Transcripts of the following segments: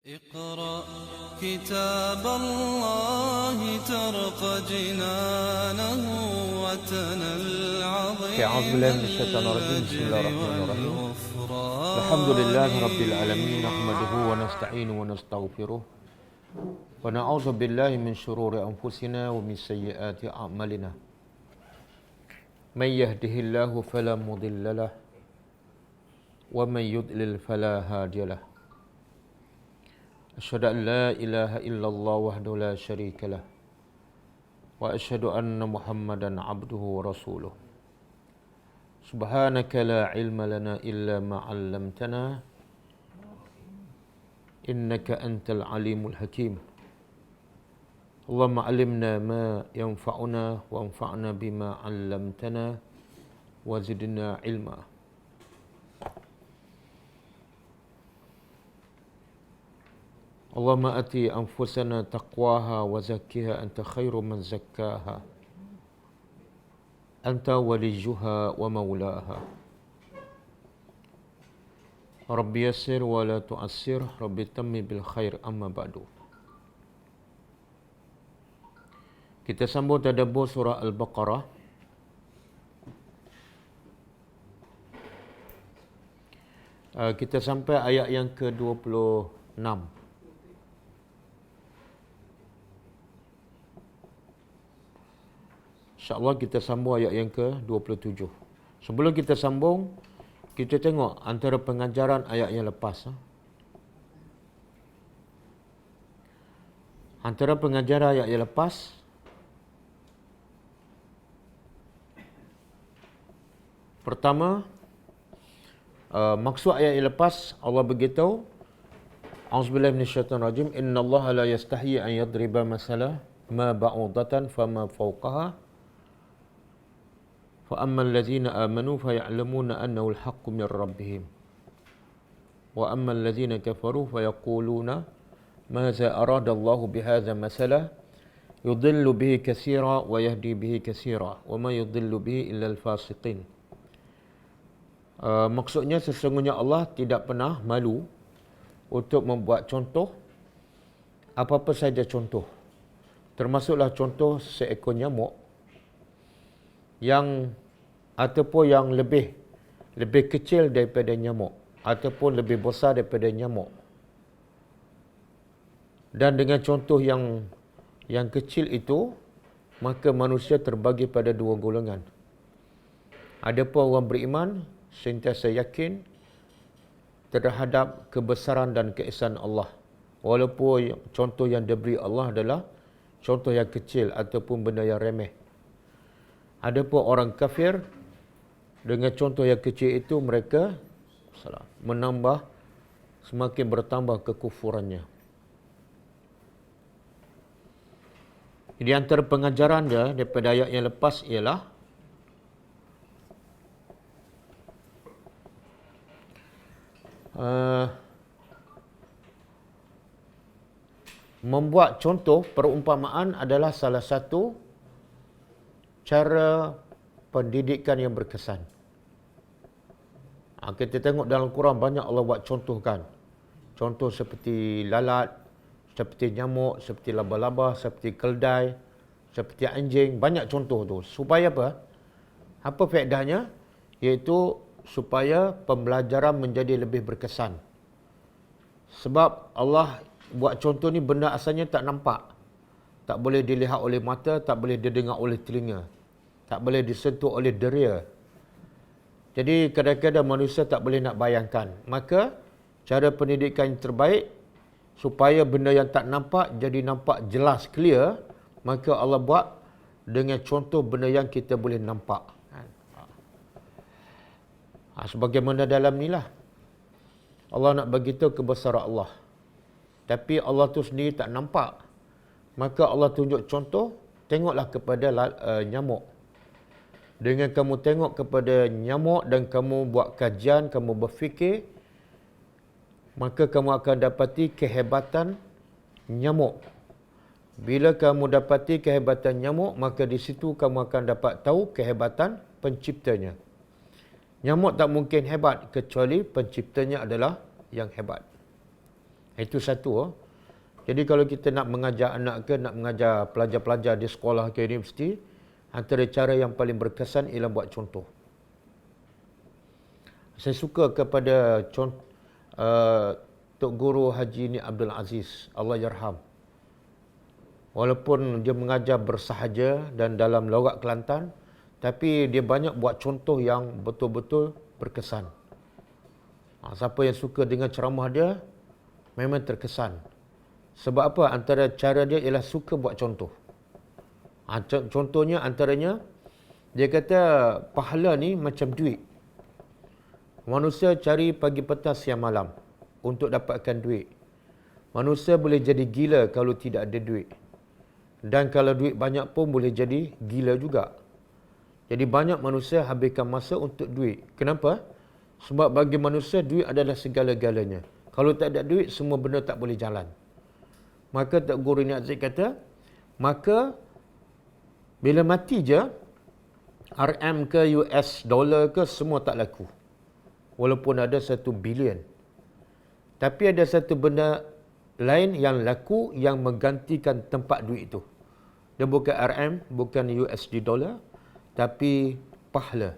اقرأ كتاب الله ترق جنانه وتنل عظيم أعوذ بالله من الشيطان الرجيم بسم الله الرحمن الرحيم الحمد لله رب العالمين نحمده ونستعينه ونستغفره ونعوذ بالله من شرور أنفسنا ومن سيئات أعمالنا من يهده الله فلا مضل له ومن يضلل فلا هادي له أشهد أن لا إله إلا الله وحده لا شريك له وأشهد أن محمدا عبده ورسوله سبحانك لا علم لنا إلا ما علمتنا إنك أنت العليم الحكيم اللهم علمنا ما ينفعنا وانفعنا بما علمتنا وزدنا علما. اللهم أتي أنفسنا تقواها وزكها أنت خير من زكاها أنت وليها ومولاها رب يسر ولا تعسر رب تمم بالخير أما بعد. Kita sambung tadabbur surah Al-Baqarah. Kita sampai ayat yang ke-26. InsyaAllah kita sambung ayat yang ke-27. Sebelum kita sambung, kita tengok antara pengajaran ayat yang lepas. Antara pengajaran ayat yang lepas, pertama, maksud ayat yang lepas, Allah beritahu, A'udzubillahi minasyaitonirrajim, innallaha la yastahyi an yadriba masalah ma ba'udatan fama fawqaha فَأَمَّا الَّذِينَ آمَنُوا فَيَعْلَمُونَ أَنَّهُ الْحَقُّ مِنْ رَبِّهِمْ وَأَمَّا الَّذِينَ كَفَرُوا فَيَقُولُونَ مَاذَا أَرَادَ اللَّهُ بِهَذَا مَثَلًا يُضِلُّ بِهِ كَثِيرًا وَيَهْدِي بِهِ كَثِيرًا وَمَا يُضِلُّ بِهِ إِلَّا الْفَاسِقِينَ. Maksudnya sesungguhnya Allah tidak pernah malu untuk membuat contoh, apa-apa saja contoh. Termasuklah contoh seekor nyamuk yang ataupun yang lebih kecil daripada nyamuk ataupun lebih besar daripada nyamuk. Dan dengan contoh yang kecil itu, maka manusia terbagi pada dua golongan. Adapun orang beriman sentiasa yakin terhadap kebesaran dan keesaan Allah, walaupun contoh yang diberi Allah adalah contoh yang kecil ataupun benda yang remeh. Adapun orang kafir, dengan contoh yang kecil itu mereka semakin bertambah kekufurannya. Di antara pengajaran dia daripada ayat yang lepas ialah membuat contoh perumpamaan adalah salah satu cara pendidikan yang berkesan. Kita tengok dalam Quran banyak Allah buat contohkan. Contoh seperti lalat, seperti nyamuk, seperti laba-laba, seperti keldai, seperti anjing. Banyak contoh tu. Supaya apa? Apa faedahnya? Iaitu supaya pembelajaran menjadi lebih berkesan. Sebab Allah buat contoh ni benda asalnya tak nampak. Tak boleh dilihat oleh mata, tak boleh didengar oleh telinga. Tak boleh disentuh oleh deria. Jadi kadang-kadang manusia tak boleh nak bayangkan. Maka cara pendidikan yang terbaik supaya benda yang tak nampak jadi nampak jelas, clear, maka Allah buat dengan contoh benda yang kita boleh nampak. Sebagaimana dalam ni lah. Allah nak beritahu kebesaran Allah. Tapi Allah tu sendiri tak nampak. Maka Allah tunjuk contoh, tengoklah kepada nyamuk. Dengan kamu tengok kepada nyamuk dan kamu buat kajian, kamu berfikir, maka kamu akan dapati kehebatan nyamuk. Bila kamu dapati kehebatan nyamuk, maka di situ kamu akan dapat tahu kehebatan penciptanya. Nyamuk tak mungkin hebat kecuali penciptanya adalah yang hebat. Itu satu. Jadi kalau kita nak mengajar anak ke, nak mengajar pelajar-pelajar di sekolah ke universiti, antara cara yang paling berkesan ialah buat contoh. Saya suka kepada Tok Guru Haji Ni Abdul Aziz, Allah yarham. Walaupun dia mengajar bersahaja dan dalam logat Kelantan, tapi dia banyak buat contoh yang betul-betul berkesan. Siapa yang suka dengan ceramah dia, memang terkesan. Sebab apa? Antara cara dia ialah suka buat contoh. Contohnya antaranya, dia kata pahala ni macam duit. Manusia cari pagi petang siang malam untuk dapatkan duit. Manusia boleh jadi gila kalau tidak ada duit. Dan kalau duit banyak pun boleh jadi gila juga. Jadi banyak manusia habiskan masa untuk duit. Kenapa? Sebab bagi manusia duit adalah segala-galanya. Kalau tak ada duit, semua benda tak boleh jalan. Maka Tok Guru Ni Aziz kata, maka bila mati je, RM ke US dollar ke semua tak laku. Walaupun ada 1 bilion. Tapi ada satu benda lain yang laku yang menggantikan tempat duit itu. Dia bukan RM, bukan USD dollar, tapi pahala.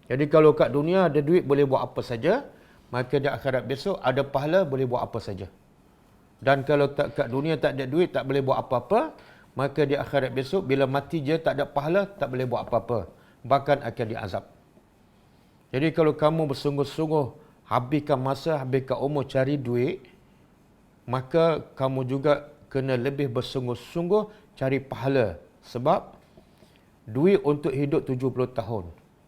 Jadi kalau kat dunia ada duit boleh buat apa saja, maka di akhirat besok ada pahala boleh buat apa saja. Dan kalau kat dunia tak ada duit, tak boleh buat apa-apa, maka di akhirat besok bila mati je tak ada pahala, tak boleh buat apa-apa. Bahkan akan diazab. Jadi kalau kamu bersungguh-sungguh habiskan masa, habiskan umur cari duit, maka kamu juga kena lebih bersungguh-sungguh cari pahala. Sebab duit untuk hidup 70 tahun.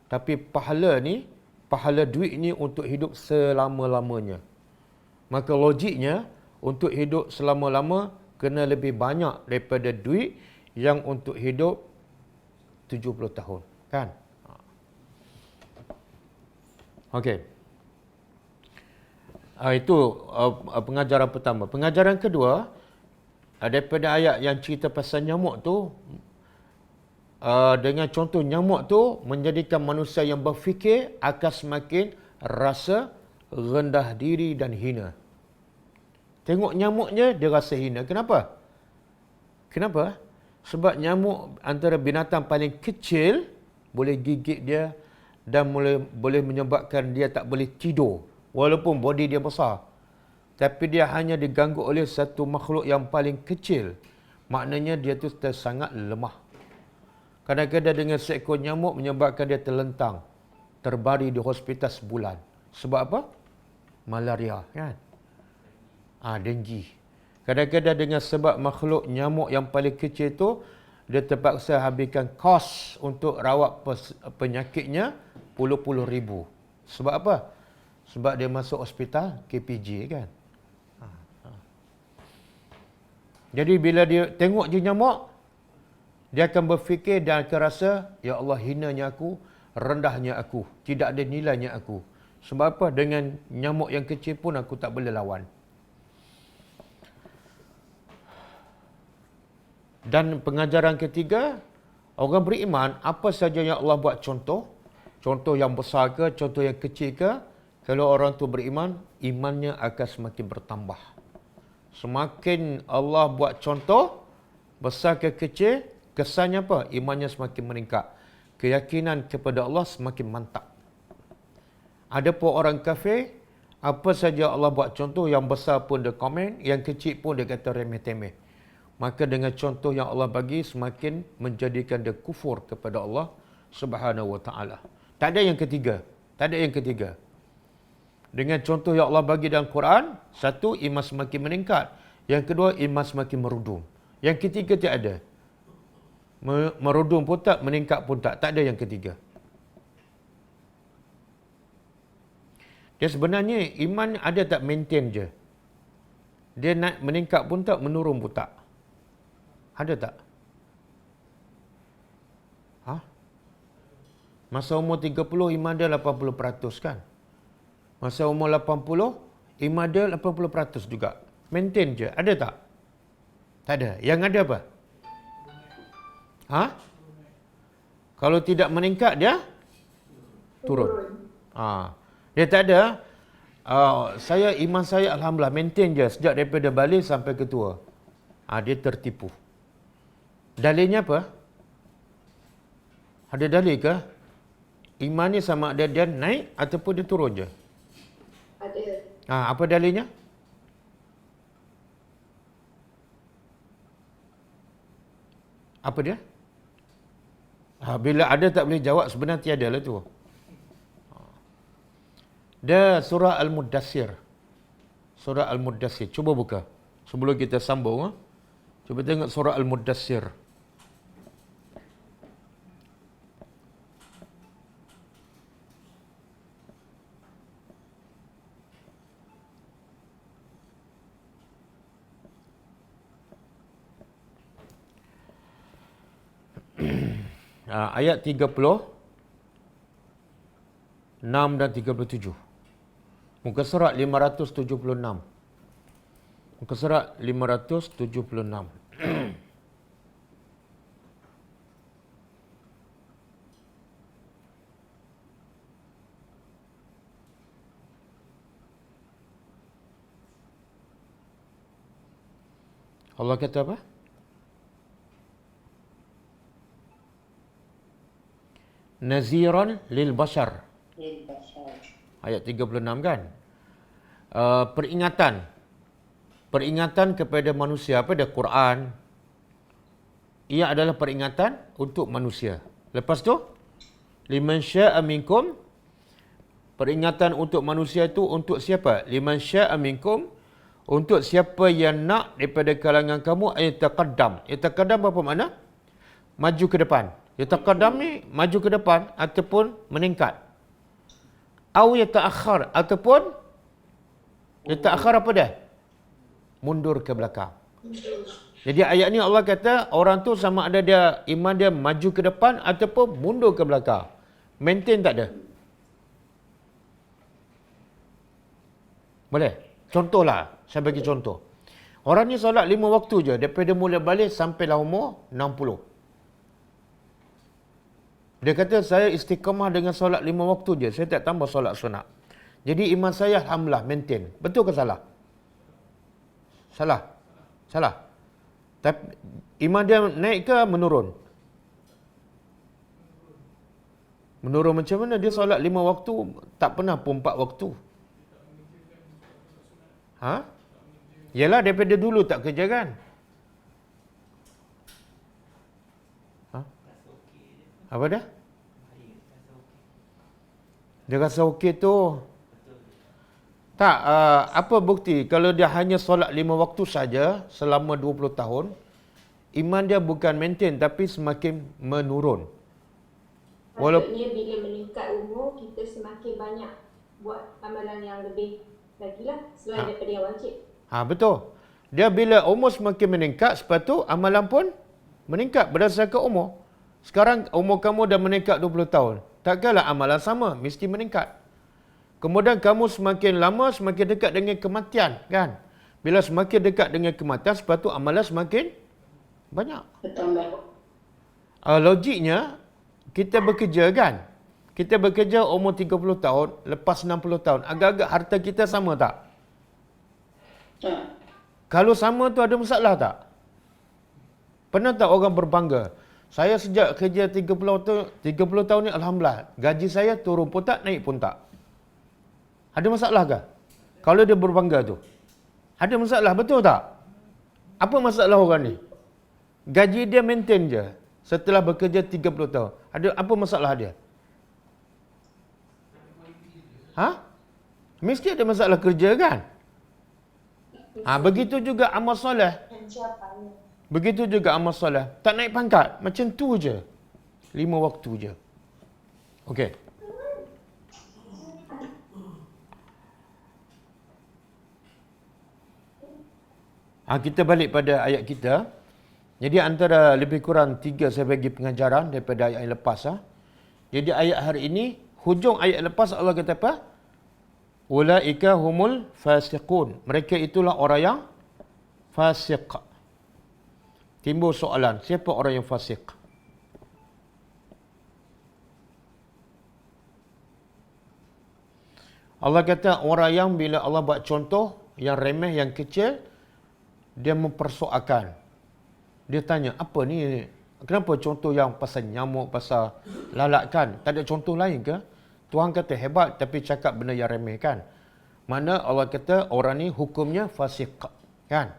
Tapi pahala duit ni untuk hidup selama-lamanya. Maka logiknya, untuk hidup selama-lama kena lebih banyak daripada duit yang untuk hidup 70 tahun. Kan? Okey. Itu pengajaran pertama. Pengajaran kedua, daripada ayat yang cerita pasal nyamuk tu, dengan contoh nyamuk tu menjadikan manusia yang berfikir akan semakin rasa rendah diri dan hina. Tengok nyamuknya, dia rasa hina. Kenapa? Kenapa? Sebab nyamuk antara binatang paling kecil, boleh gigit dia dan boleh menyebabkan dia tak boleh tidur. Walaupun body dia besar. Tapi dia hanya diganggu oleh satu makhluk yang paling kecil. Maknanya dia tu sangat lemah. Kadang-kadang dengan seekor nyamuk menyebabkan dia terlentang. Terbaring di hospital sebulan. Sebab apa? Malaria, kan? Denggi. Kadang-kadang dengan sebab makhluk nyamuk yang paling kecil tu, dia terpaksa habiskan kos untuk rawat penyakitnya puluh-puluh ribu. Sebab apa? Sebab dia masuk hospital KPJ, kan? Jadi bila dia tengok je nyamuk, dia akan berfikir dan akan rasa, ya Allah, hinanya aku, rendahnya aku, tidak ada nilainya aku. Sebab apa? Dengan nyamuk yang kecil pun aku tak boleh lawan. Dan pengajaran ketiga, orang beriman, apa saja yang Allah buat contoh yang besar ke, contoh yang kecil ke, kalau orang tu beriman, imannya akan semakin bertambah. Semakin Allah buat contoh, besar ke kecil, kesannya apa? Imannya semakin meningkat. Keyakinan kepada Allah semakin mantap. Adapun orang kafir, apa saja Allah buat contoh, yang besar pun dia komen, yang kecil pun dia kata remeh-temeh. Maka dengan contoh yang Allah bagi, semakin menjadikan dia kufur kepada Allah Subhanahu wa ta'ala. Tak ada yang ketiga. Tak ada yang ketiga. Dengan contoh yang Allah bagi dalam Quran, satu, iman semakin meningkat. Yang kedua, iman semakin merudum. Yang ketiga tak ada. Merudum pun tak, meningkat pun tak. Tak ada yang ketiga. Dia sebenarnya iman ada tak maintain je. Dia naik meningkat pun tak, menurun pun tak. Ada tak? Masa umur 30, iman dia 80% kan? Masa umur 80, iman dia 80% juga. Maintain je. Ada tak? Tak ada. Yang ada apa? Kalau tidak meningkat, dia turun. Dia tak ada. Iman saya alhamdulillah maintain je sejak daripada balik sampai ketua. Dia tertipu. Dalilnya apa? Ada dalil ke? Iman ni sama ada dia naik ataupun dia turun je? Ada. Apa dalilnya? Apa dia? Bila ada tak boleh jawab, sebenarnya tiada lah tu. Dia surah Al-Muddassir. Surah Al-Muddassir. Cuba buka. Sebelum kita sambung. Cuba tengok surah Al-Muddassir. Ayat 36 dan 37. Muka surat 576. Muka surat 576. Allah kata apa? Naziran lil bashar. Ayat 36 kan? Peringatan kepada manusia. Apa dia? Quran. Ia adalah peringatan untuk manusia. Lepas tu, liman sya'a minkum. Peringatan untuk manusia itu untuk siapa? Liman sya'a minkum. Untuk siapa yang nak daripada kalangan kamu, yataqaddam. Yataqaddam apa makna? Maju ke depan. Yataqaddam ni maju ke depan ataupun meningkat. Au yata'akhir ataupun yata'akhir apa dia? Mundur ke belakang. Jadi ayat ni Allah kata orang tu sama ada dia iman dia maju ke depan ataupun mundur ke belakang. Maintain tak ada. Boleh? Contohlah, saya bagi contoh. Orang ni solat 5 waktu je daripada mula balik sampailah umur 60. Dia kata saya istiqamah dengan solat 5 waktu je, saya tak tambah solat sunat. Jadi iman saya alhamdulillah maintain. Betul ke salah? Salah. Salah. Tapi iman dia naik ke menurun? Menurun macam mana? Dia solat 5 waktu, tak pernah pun 4 waktu. Yalah daripada dulu tak kerja kan? Apa dah? Dia rasa okey tu. Tak, apa bukti kalau dia hanya solat 5 waktu saja selama 20 tahun, iman dia bukan maintain tapi semakin menurun. Maksudnya bila meningkat umur, kita semakin banyak buat amalan yang lebih lagi lah selain daripada yang wajib. Betul. Dia bila umur semakin meningkat, sebab tu amalan pun meningkat berdasarkan umur. Sekarang umur kamu dah meningkat 20 tahun. Takkanlah amalan sama, mesti meningkat. Kemudian kamu semakin lama, semakin dekat dengan kematian, kan? Bila semakin dekat dengan kematian, sebab tu amalan semakin banyak. Bertambah. Logiknya, kita bekerja kan? Kita bekerja umur 30 tahun, lepas 60 tahun. Agak-agak harta kita sama tak? Kalau sama tu ada masalah tak? Pernah tak orang berbangga? Saya sejak kerja 30 tahun ni alhamdulillah, gaji saya turun pun tak, naik pun tak. Ada masalah ke? Kalau dia berbangga tu. Ada masalah, betul tak? Apa masalah orang ni? Gaji dia maintain je setelah bekerja 30 tahun. Ada apa masalah dia? Mesti ada masalah kerja kan? Begitu juga amal soleh. Begitu juga amal soleh. Tak naik pangkat. Macam tu je. 5 waktu je. Okey. Kita balik pada ayat kita. Jadi antara lebih kurang 3 saya bagi pengajaran daripada ayat yang lepas. Jadi ayat hari ini, hujung ayat lepas Allah kata apa? Ulaika humul fasiqun. Mereka itulah orang yang fasiq. Timbul soalan, siapa orang yang fasik? Allah kata orang yang bila Allah buat contoh yang remeh, yang kecil, dia mempersoalkan. Dia tanya, apa ni? Kenapa contoh yang pasal nyamuk, pasal lalat kan? Tak ada contoh lain ke? Tuhan kata hebat tapi cakap benda yang remeh kan? Mana Allah kata orang ni hukumnya fasik kan?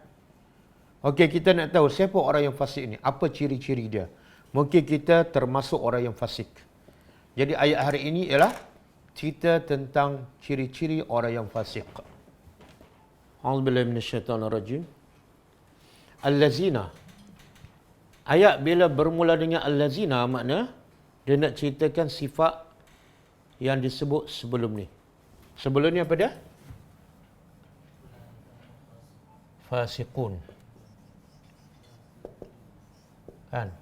Okey, kita nak tahu siapa orang yang fasik ni? Apa ciri-ciri dia? Mungkin kita termasuk orang yang fasik. Jadi ayat hari ini ialah cerita tentang ciri-ciri orang yang fasik. A'udzubillahi minasyaitonirrajim. Allazina. Ayat bila bermula dengan allazina makna dia nak ceritakan sifat yang disebut sebelum ni. Sebelum ni apa dia? Fasiqun. Kan?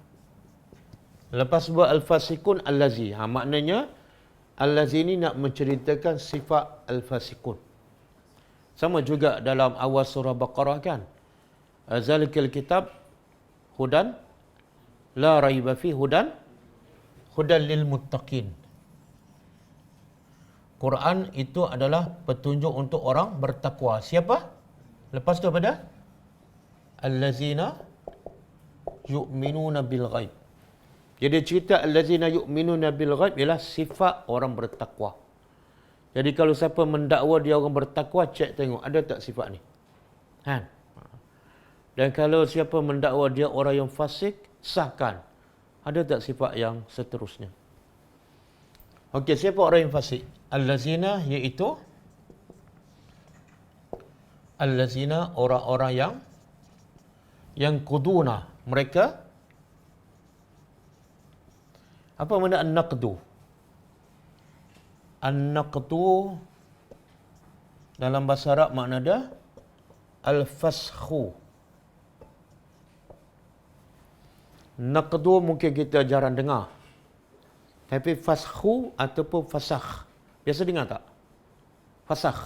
Lepas sebut al-fasiqun allazi. Maknanya allazi ni nak menceritakan sifat al-fasiqun. Sama juga dalam awal surah Baqarah kan? Zalikal kitab hudan la raiba fi hudan lil muttaqin. Quran itu adalah petunjuk untuk orang bertakwa. Siapa? Lepas tu apa dah? Allazina yu'minuna bil ghaib. Jadi cerita allazina yu'minuna bil ghaib ialah sifat orang bertakwa. Jadi kalau siapa mendakwa dia orang bertakwa, cek tengok ada tak sifat ni. Kan? Dan kalau siapa mendakwa dia orang yang fasik, sahkan ada tak sifat yang seterusnya. Okey, siapa orang yang fasik? Allazina iaitu allazina orang-orang yang quduna, mereka apa makna an-naqdu? An-naqdu dalam bahasa Arab makna dia al-fasakhu. Naqdu mungkin kita jarang dengar. Tapi fasakhu ataupun fasakh. Biasa dengar tak? Fasakh.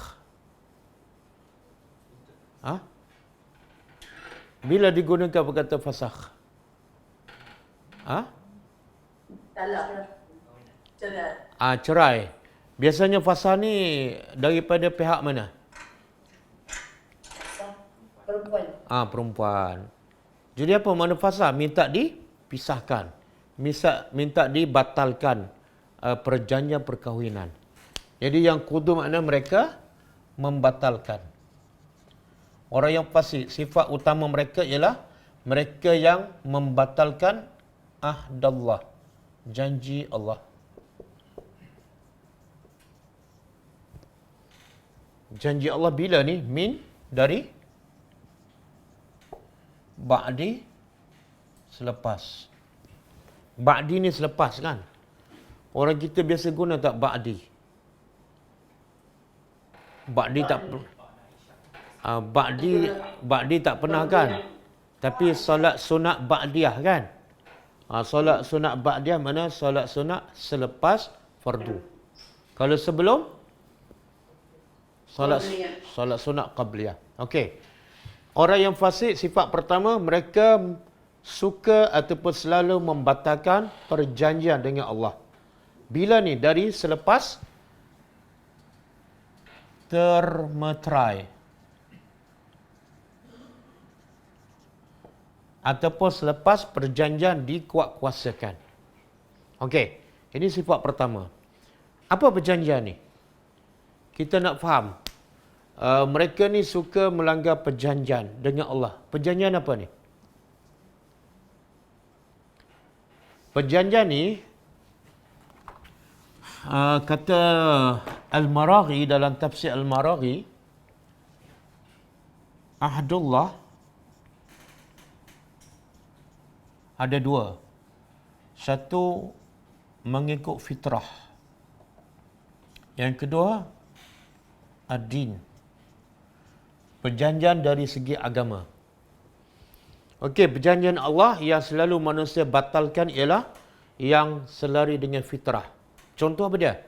Ha? Bila digunakan perkataan fasakh? Ha? Talak. Cerai. Cerai. Biasanya fasakh ni daripada pihak mana? Perempuan. Perempuan. Jadi apa makna fasakh? Minta dipisahkan. Minta dibatalkan perjanjian perkahwinan. Jadi yang kudu makna mereka membatalkan. Orang yang fasik, sifat utama mereka ialah mereka yang membatalkan ahdallah, janji Allah. Janji Allah bila ni? Dari ba'di, selepas. Ba'di ni selepas kan? Orang kita biasa guna tak ba'di? Ba'di tak Ba'di tak pernah kan? Tapi solat sunat ba'diyah kan? Solat sunat ba'diyah mana? Solat sunat selepas fardu. Kalau sebelum? Solat sunat qabliyah. Okey. Orang yang fasik, sifat pertama, mereka suka ataupun selalu membatalkan perjanjian dengan Allah. Bila ni? Dari selepas termeterai. Ataupun selepas perjanjian dikuatkuasakan. Okey, ini sifat pertama. Apa perjanjian ni? Kita nak faham. Mereka ni suka melanggar perjanjian dengan Allah. Perjanjian apa ni? Perjanjian ni, kata Al-Maraghi dalam tafsir Al-Maraghi, ahdullah ada dua. Satu, mengikut fitrah. Yang kedua, ad-din. Perjanjian dari segi agama. Okey, perjanjian Allah yang selalu manusia batalkan ialah yang selari dengan fitrah. Contoh apa dia?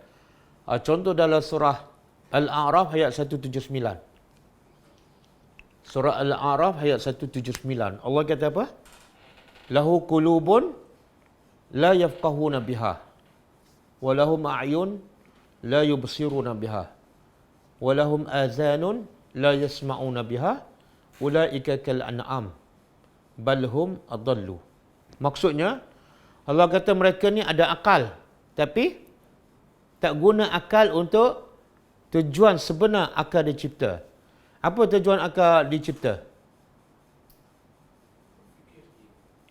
Contoh dalam surah Al-A'raf ayat 179. Surah Al-A'raf ayat 179. Allah kata apa? Lahu qulubun la yafqahuna biha wa lahum a'yun la yubsiruna biha walahum azanun la yasma'una biha ulaika kal an'am bal hum adallu. Maksudnya Allah kata mereka ni ada akal tapi tak guna akal untuk tujuan sebenar akal dicipta. Apa tujuan akal dicipta?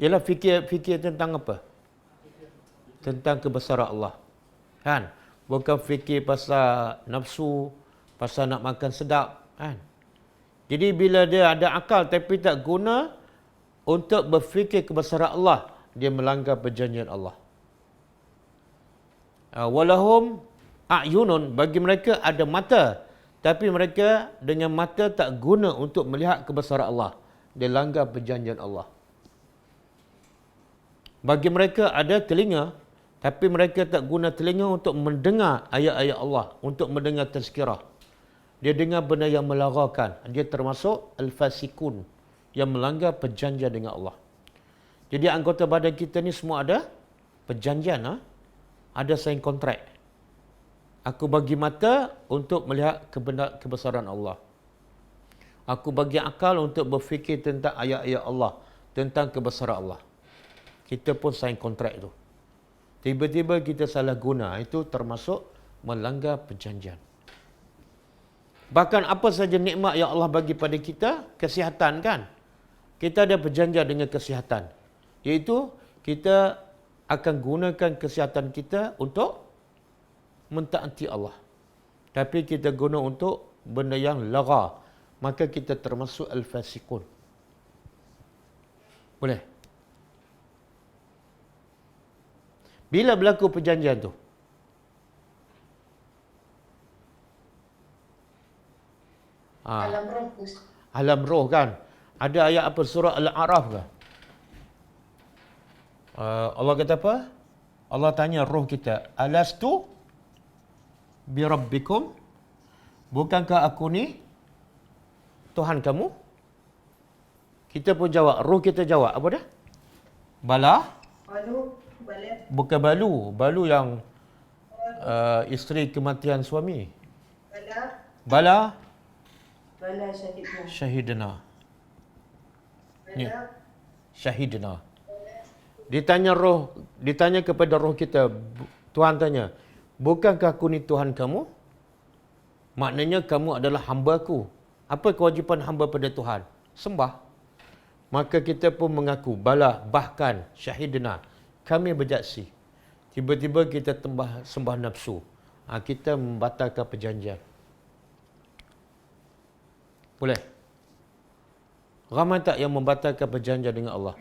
Ialah fikir tentang apa? Tentang kebesaran Allah. Kan? Bukan fikir pasal nafsu, pasal nak makan sedap, kan? Jadi bila dia ada akal tapi tak guna untuk berfikir kebesaran Allah, dia melanggar perjanjian Allah. Walahum a'yunun, bagi mereka ada mata tapi mereka dengan mata tak guna untuk melihat kebesaran Allah, dia langgar perjanjian Allah. Bagi mereka ada telinga tapi mereka tak guna telinga untuk mendengar ayat-ayat Allah, untuk mendengar tazkirah. Dia dengar benda yang melarakan. Dia termasuk al-fasikun, yang melanggar perjanjian dengan Allah. Jadi anggota badan kita ni semua ada perjanjian, ada sign kontrak. Aku bagi mata untuk melihat kebesaran Allah. Aku bagi akal untuk berfikir tentang ayat-ayat Allah, tentang kebesaran Allah. Kita pun sign kontrak tu. Tiba-tiba kita salah guna, itu termasuk melanggar perjanjian. Bahkan apa saja nikmat yang Allah bagi pada kita, kesihatan kan? Kita ada perjanjian dengan kesihatan. Iaitu kita akan gunakan kesihatan kita untuk mentaati Allah. Tapi kita guna untuk benda yang lara, maka kita termasuk al-fasikun. Boleh? Bila berlaku perjanjian tu? Alam roh. Alam roh kan? Ada ayat apa? Surah Al-A'raf ke? Allah kata apa? Allah tanya roh kita, alastu birabbikum? Bukankah aku ni Tuhan kamu? Kita pun jawab, roh kita jawab, apa dah? Bala? Bukan balu. Balu yang isteri kematian suami. Bala syahidna. Ni. Syahidna. Ditanya kepada roh kita, Tuhan tanya, bukankah aku ni Tuhan kamu? Maknanya kamu adalah hamba aku. Apa kewajipan hamba pada Tuhan? Sembah. Maka kita pun mengaku, bala, bahkan syahidna, kami bersaksi. Tiba-tiba kita sembah nafsu. Kita membatalkan perjanjian. Boleh? Ramai tak yang membatalkan perjanjian dengan Allah?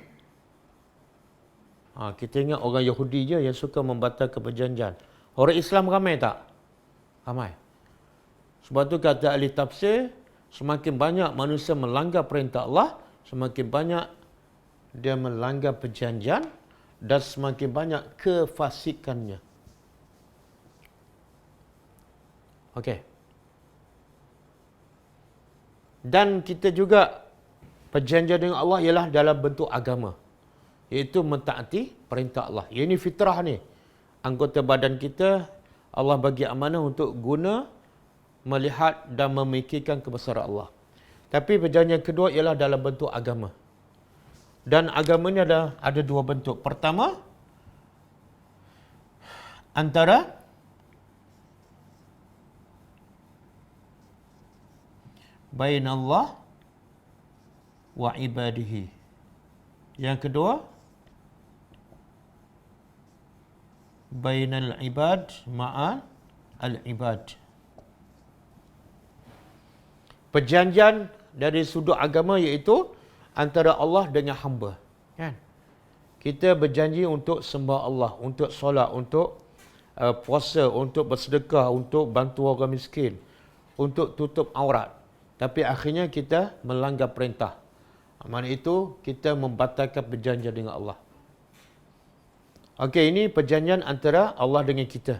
Kita ingat orang Yahudi je yang suka membatalkan perjanjian. Orang Islam ramai tak? Ramai. Sebab tu kata ahli tafsir, semakin banyak manusia melanggar perintah Allah, semakin banyak dia melanggar perjanjian dan semakin banyak kefasikannya. Okey. Dan kita juga perjanjian dengan Allah ialah dalam bentuk agama, iaitu mentaati perintah Allah. Ini fitrah ni. Anggota badan kita Allah bagi amanah untuk guna melihat dan memikirkan kebesaran Allah. Tapi perjanjian kedua ialah dalam bentuk agama. Dan agama ni ada dua bentuk. Pertama, antara bain Allah wa ibadihi. Yang kedua, bainal ibad ma'al al-ibad. Perjanjian dari sudut agama iaitu antara Allah dengan hamba. Kan? Kita berjanji untuk sembah Allah, untuk solat, untuk puasa, untuk bersedekah, untuk bantu orang miskin, untuk tutup aurat. Tapi akhirnya kita melanggar perintah. Maksud itu kita membatalkan perjanjian dengan Allah. Okey, ini perjanjian antara Allah dengan kita.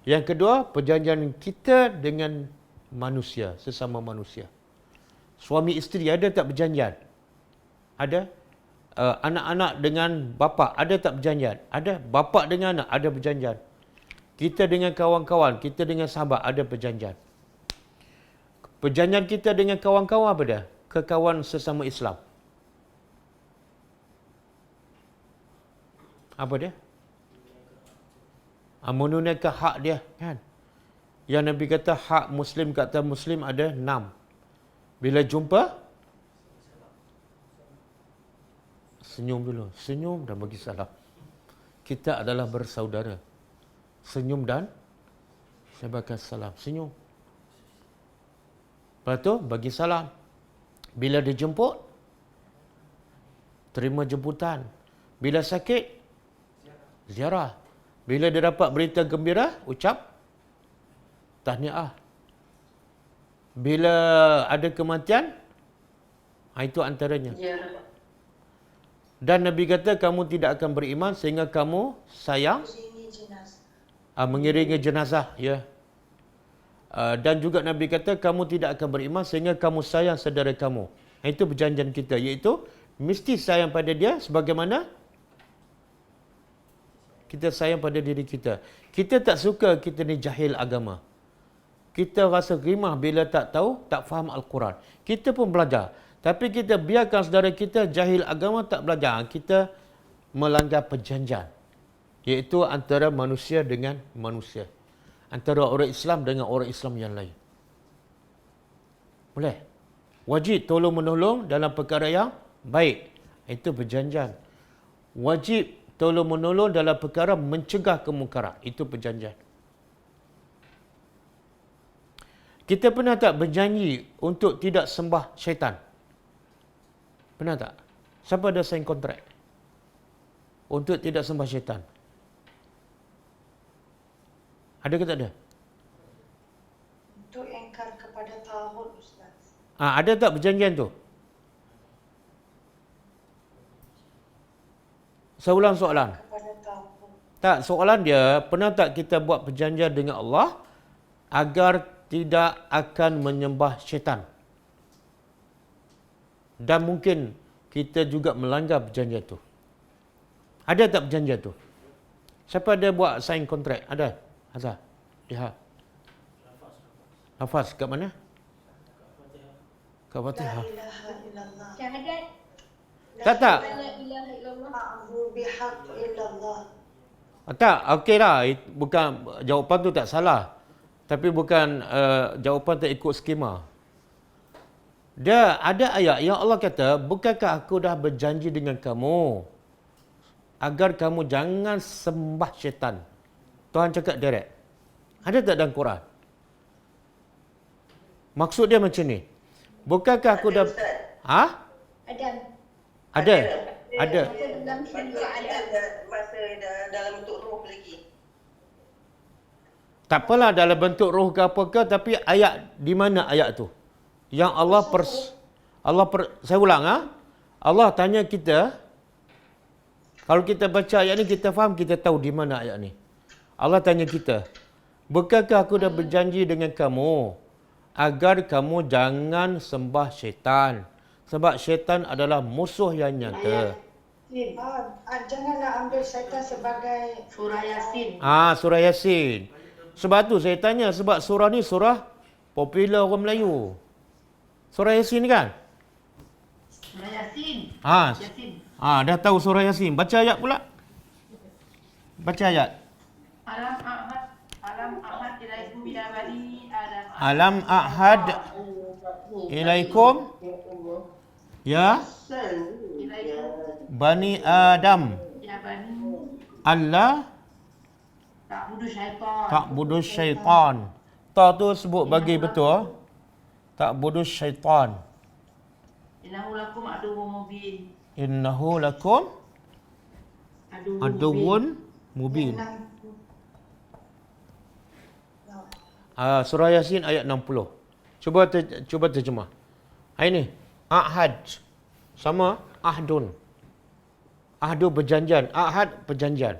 Yang kedua, perjanjian kita dengan manusia, sesama manusia. Suami isteri ada tak perjanjian? Ada. Anak-anak dengan bapa ada tak perjanjian? Ada. Bapa dengan anak ada perjanjian. Kita dengan kawan-kawan, kita dengan sahabat ada perjanjian. Perjanjian kita dengan kawan-kawan apa dia? Kekawan sesama Islam. Apa dia? Menunaikan hak dia, kan? Yang Nabi kata hak Muslim kata Muslim ada 6. Bila jumpa, senyum dulu. Senyum dan bagi salam. Kita adalah bersaudara. Senyum dan sebagai salam. Senyum. Lepas tu, bagi salam. Bila dijemput, terima jemputan. Bila sakit, ziarah. Bila dia dapat berita gembira, ucap tahniah. Bila ada kematian, itu antaranya. Dan Nabi kata kamu tidak akan beriman sehingga kamu sayang mengiringi jenazah, ya. Dan juga Nabi kata kamu tidak akan beriman sehingga kamu sayang saudara kamu. Itu perjanjian kita, iaitu mesti sayang pada dia sebagaimana kita sayang pada diri kita. Kita tak suka kita ni jahil agama. Kita rasa rimah bila tak tahu, tak faham Al-Quran. Kita pun belajar. Tapi kita biarkan saudara kita jahil agama tak belajar. Kita melanggar perjanjian. Iaitu antara manusia dengan manusia. Antara orang Islam dengan orang Islam yang lain. Boleh? Wajib tolong-menolong dalam perkara yang baik. Itu perjanjian. Wajib tolong-menolong dalam perkara mencegah kemungkaran. Itu perjanjian. Kita pernah tak berjanji untuk tidak sembah syaitan? Pernah tak? Siapa ada sign kontrak untuk tidak sembah syaitan? Ada ke tak ada? Untuk engkar kepada tauhid, Ustaz. Ada tak perjanjian tu? Saya ulang soalan. Kepada tauhid. Tak, soalan dia, pernah tak kita buat perjanjian dengan Allah agar tidak akan menyembah syaitan? Dan mungkin kita juga melanggar perjanjian tu. Ada tak perjanjian tu? Siapa ada buat sign kontrak? Ada? Azhar? Lihat. Lafaz kat mana? Kat Fatihah. La ilaha illallah. Syahadat. Tak. La ilaha illallah. Ma'budu bihaq illallah. Tak, okey lah. Bukan, jawapan tu tak salah. Tapi bukan jawapan tak ikut skema. Dia ada ayat yang Allah kata, bukankah aku dah berjanji dengan kamu agar kamu jangan sembah syaitan. Tuhan cakap direct. Ada tak dalam Quran? Maksud dia macam ni. Bukankah aku dah... Ha? Adam. Ada. Ada. Dalam surah Adam. Masa dalam bentuk roh lagi. Tak apalah dalam bentuk roh ke apa ke, tapi ayat di mana ayat tu? Yang saya ulang Allah tanya kita, kalau kita baca ayat ni kita faham, kita tahu di mana ayat ni. Allah tanya kita, bukankah aku dah berjanji dengan kamu agar kamu jangan sembah syaitan? Sebab syaitan adalah musuh yang nyata. Janganlah ambil syaitan sebagai Surah Yasin. Surah Yasin. Sebab tu saya tanya, sebab surah ni surah popular orang Melayu. Surah Yasin ni kan? Surah Yasin. Yasin. Dah tahu surah Yasin. Baca ayat pula. Baca ayat. Alam ahad ilaikum ya bani Adam. Alam ahad ilaikum ya bani Adam. Ya bani. Allah Ta'budu syaitan. syaitan. Ta tu sebut bagi betul. Ta'budu syaitan. Innahu lakum aduwwun mubin. Innahu lakum aduwwun mubin. Surah Yasin ayat 60. Cuba terjemah. Ini ahad sama ahdun. Ahdu perjanjian, ahad perjanjian.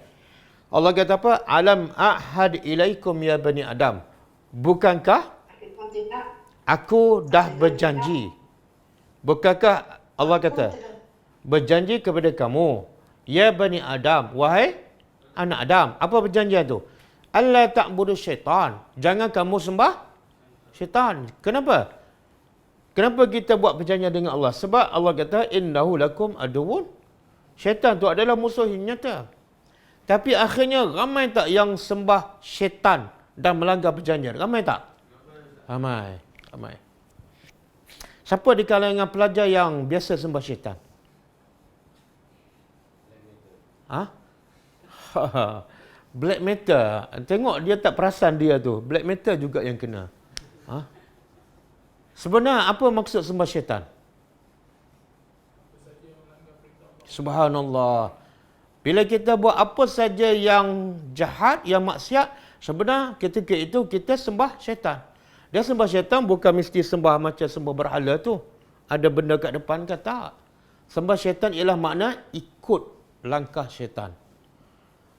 Allah kata apa? Alam ahad ilaikum ya bani Adam. Bukankah aku dah berjanji? Bukankah Allah kata berjanji kepada kamu, ya bani Adam, wahai anak Adam. Apa perjanjian tu? Allah ta'budu syaitan. Jangan kamu sembah syaitan. Kenapa? Kenapa kita buat perjanjian dengan Allah? Sebab Allah kata, innahu lakum aduwwun. Syaitan tu adalah musuh yang nyata. Tapi akhirnya ramai tak yang sembah syaitan dan melanggar perjanjian? Ramai tak? Ramai. Ramai. Siapa di kalangan pelajar yang biasa sembah syaitan? Ha? Black metal. Tengok dia tak perasan dia tu. Black metal juga yang kena. Ha? Sebenarnya apa maksud sembah syaitan? Subhanallah. Bila kita buat apa saja yang jahat, yang maksiat, sebenarnya ketika itu kita sembah syaitan. Dia sembah syaitan bukan mesti sembah macam sembah berhala tu. Ada benda kat depan ke tak? Sembah syaitan ialah makna ikut langkah syaitan.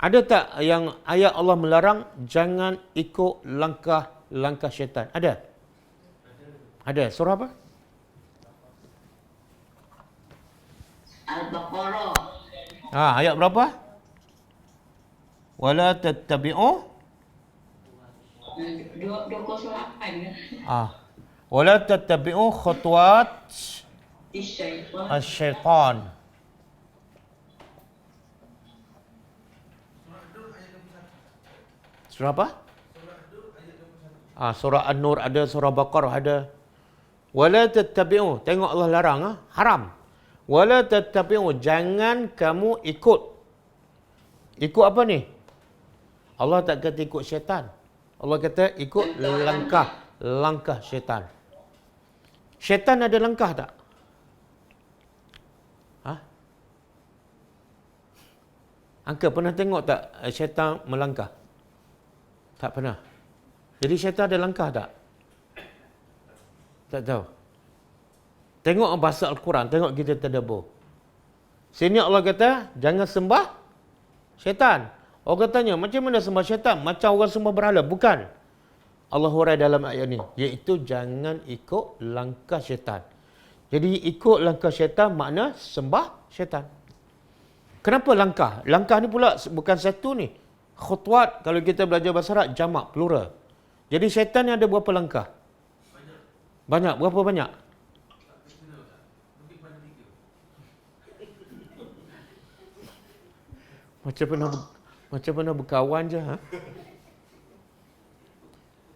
Ada tak yang ayat Allah melarang jangan ikut langkah syaitan? Ada? Ada. Surah apa? Al-Baqarah. Ayat berapa? Wala tattabi'u 208. Wala tattabi'u khutuwat Syaitan. asy-syaitan. Surah apa? Surah An-Nur ada, surah Baqarah ada. Wala tattabi'u, tengok Allah larang, haram. Wala tattabi'u, jangan kamu ikut. Ikut apa ni? Allah tak kata ikut syaitan. Allah kata ikut langkah syaitan. Syaitan ada langkah tak? Angka pernah tengok tak syaitan melangkah? Tak pernah. Jadi syaitan ada langkah tak? Tak tahu. Tengok bahasa Al-Quran, tengok kita tadabbur. Sini Allah kata, jangan sembah syaitan. Orang tanya, macam mana sembah syaitan? Macam orang sembah berhala. Bukan. Allah hurai dalam ayat ni, iaitu jangan ikut langkah syaitan. Jadi ikut langkah syaitan makna sembah syaitan. Kenapa langkah? Langkah ni pula bukan satu ni. Khutwat, kalau kita belajar bahasa Arab, jamak, plural. Jadi syaitan ni ada berapa langkah? Banyak. Berapa banyak? Macam pernah berkawan je.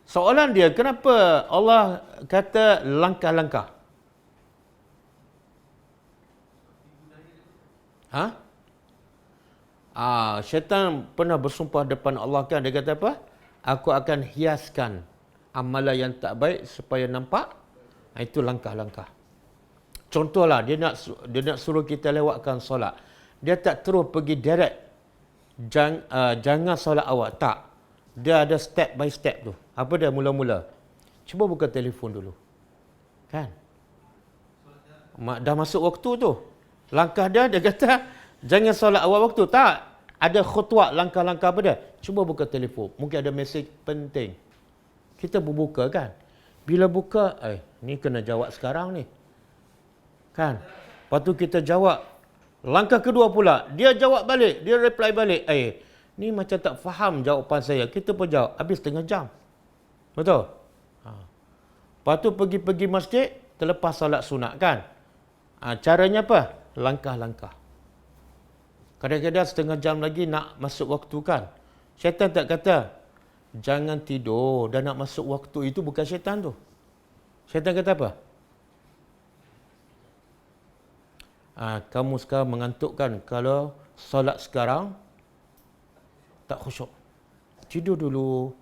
Soalan dia, kenapa Allah kata langkah-langkah? Syaitan pernah bersumpah depan Allah kan, dia kata apa? Aku akan hiaskan amalan yang tak baik supaya nampak. Itu langkah-langkah. Contohlah, dia nak suruh kita lewatkan solat. Dia tak terus pergi direct. Jangan solat awal. Tak. Dia ada step by step tu. Apa dia mula-mula? Cuba buka telefon dulu. Kan? Dah masuk waktu tu. Langkah dia kata, jangan solat awal waktu. Tak. Ada khutwat, langkah-langkah apa dia? Cuba buka telefon. Mungkin ada mesej penting. Kita berbuka kan? Bila buka, ni kena jawab sekarang ni. Kan? Lepas tu kita jawab. Langkah kedua pula, dia jawab balik. Dia reply balik. Ni macam tak faham jawapan saya. Kita pun jawab. Habis setengah jam. Betul? Lepas tu pergi masjid, terlepas solat sunat kan? Caranya apa? Langkah-langkah. Kadang-kadang setengah jam lagi nak masuk waktu kan? Syaitan tak kata, jangan tidur dan nak masuk waktu. Itu bukan syaitan tu. Syaitan kata apa? Kamu sekarang mengantuk kan? Kalau solat sekarang, tak khusyuk. Tidur dulu.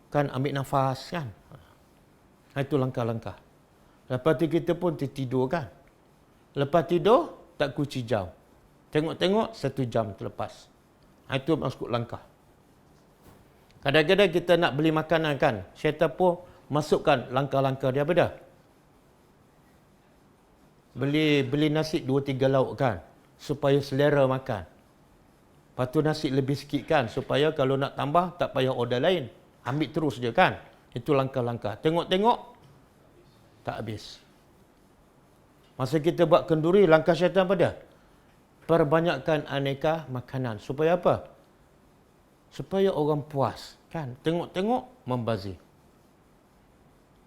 Kan ambil nafas kan? Itu langkah-langkah. Lepas tu kita pun tertidur kan? Lepas tidur, tak kunci jam. Tengok-tengok, 1 jam terlepas. Itu masuk langkah. Kadang-kadang kita nak beli makanan kan? Syaitan pun masukkan langkah-langkah dia apa dah? Beli nasi 2-3 lauk kan? Supaya selera makan. Lepas tu nasi lebih sikit kan? Supaya kalau nak tambah, tak payah order lain. Ambil terus je kan? Itu langkah-langkah. Tengok-tengok, tak habis. Masa kita buat kenduri, langkah syaitan apa dia? Perbanyakkan aneka makanan. Supaya apa? Supaya orang puas. Kan? Tengok-tengok, membazir.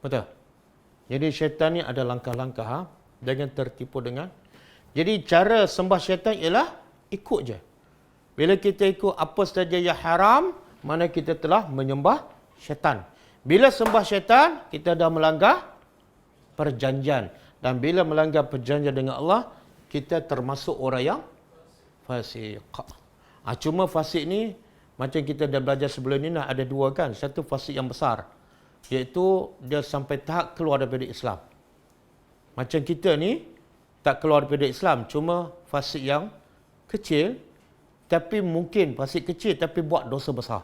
Betul? Jadi syaitan ni ada langkah-langkah. Jangan tertipu dengan. Jadi cara sembah syaitan ialah ikut je. Bila kita ikut apa saja yang haram, mana kita telah menyembah syaitan. Bila sembah syaitan, kita dah melanggar perjanjian. Dan bila melanggar perjanjian dengan Allah, kita termasuk orang yang fasik. Cuma fasik ni, macam kita dah belajar sebelum ni, ada dua kan. Satu fasik yang besar, iaitu dia sampai tahap keluar daripada Islam. Macam kita ni, tak keluar daripada Islam, cuma fasik yang kecil, tapi mungkin fasik kecil tapi buat dosa besar.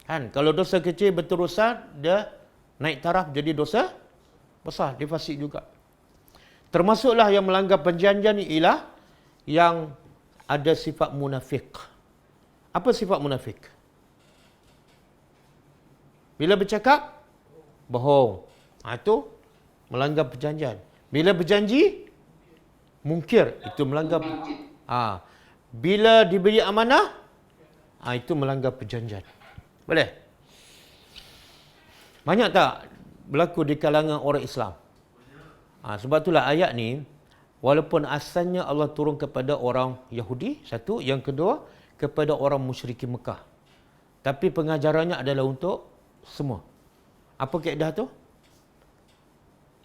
Kan? Kalau dosa kecil berterusan, dia naik taraf jadi dosa besar, dia fasik juga. Termasuklah yang melanggar perjanjian ni ialah yang ada sifat munafik. Apa sifat munafik? Bila bercakap, bohong. Itu melanggar perjanjian. Bila berjanji, mungkir. Itu melanggar. Bila diberi amanah, itu melanggar perjanjian. Boleh? Banyak tak berlaku di kalangan orang Islam? Sebab itulah ayat ni, walaupun asalnya Allah turun kepada orang Yahudi, satu. Yang kedua, kepada orang musyrikin Mekah. Tapi pengajarannya adalah untuk semua. Apa kaedah tu?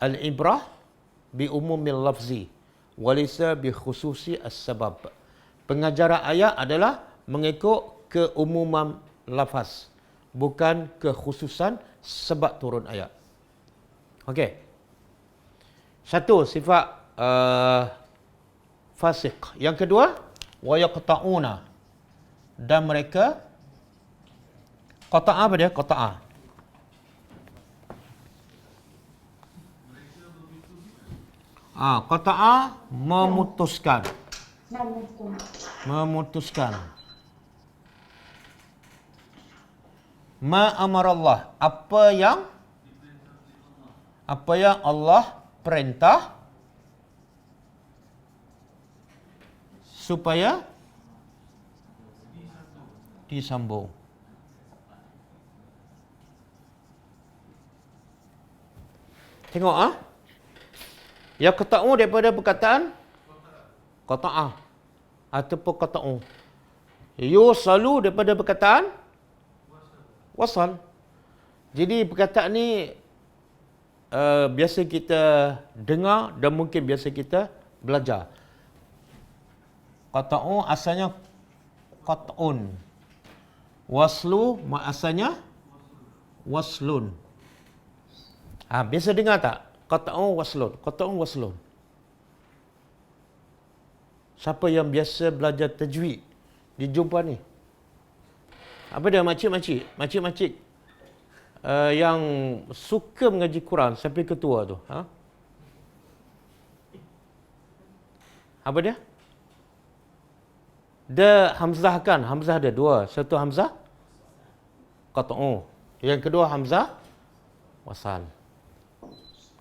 Al-ibrah bi umumil lafzi walisa bi khususi as-sabab. Pengajaran ayat adalah mengikut keumuman lafaz, bukan kekhususan sebab turun ayat. Okey. Satu, sifat fasik. Yang kedua, wa yaqta'una. Dan mereka qata'a apa dia? Qata'a. Qata'a memutuskan. Memutuskan. Ma amarallah, apa yang Allah perintah supaya disambung. Tengok yang qata'u daripada perkataan qata'ah ataupun qata'u. Yusalu daripada perkataan wasal. Jadi perkataan ni biasa kita dengar dan mungkin biasa kita belajar. Qata'u asalnya qat'un. Waslu asalnya waslun. Biasa dengar tak? Qat'u waslun. Qat'u waslun. Siapa yang biasa belajar tajwid dijumpa ni? Apa dia makcik-makcik? Makcik-makcik yang suka mengaji Quran sampai ketua tu. Apa dia? Dia hamzah kan? Hamzah ada dua. Satu hamzah qat'u. Yang kedua hamzah wasal.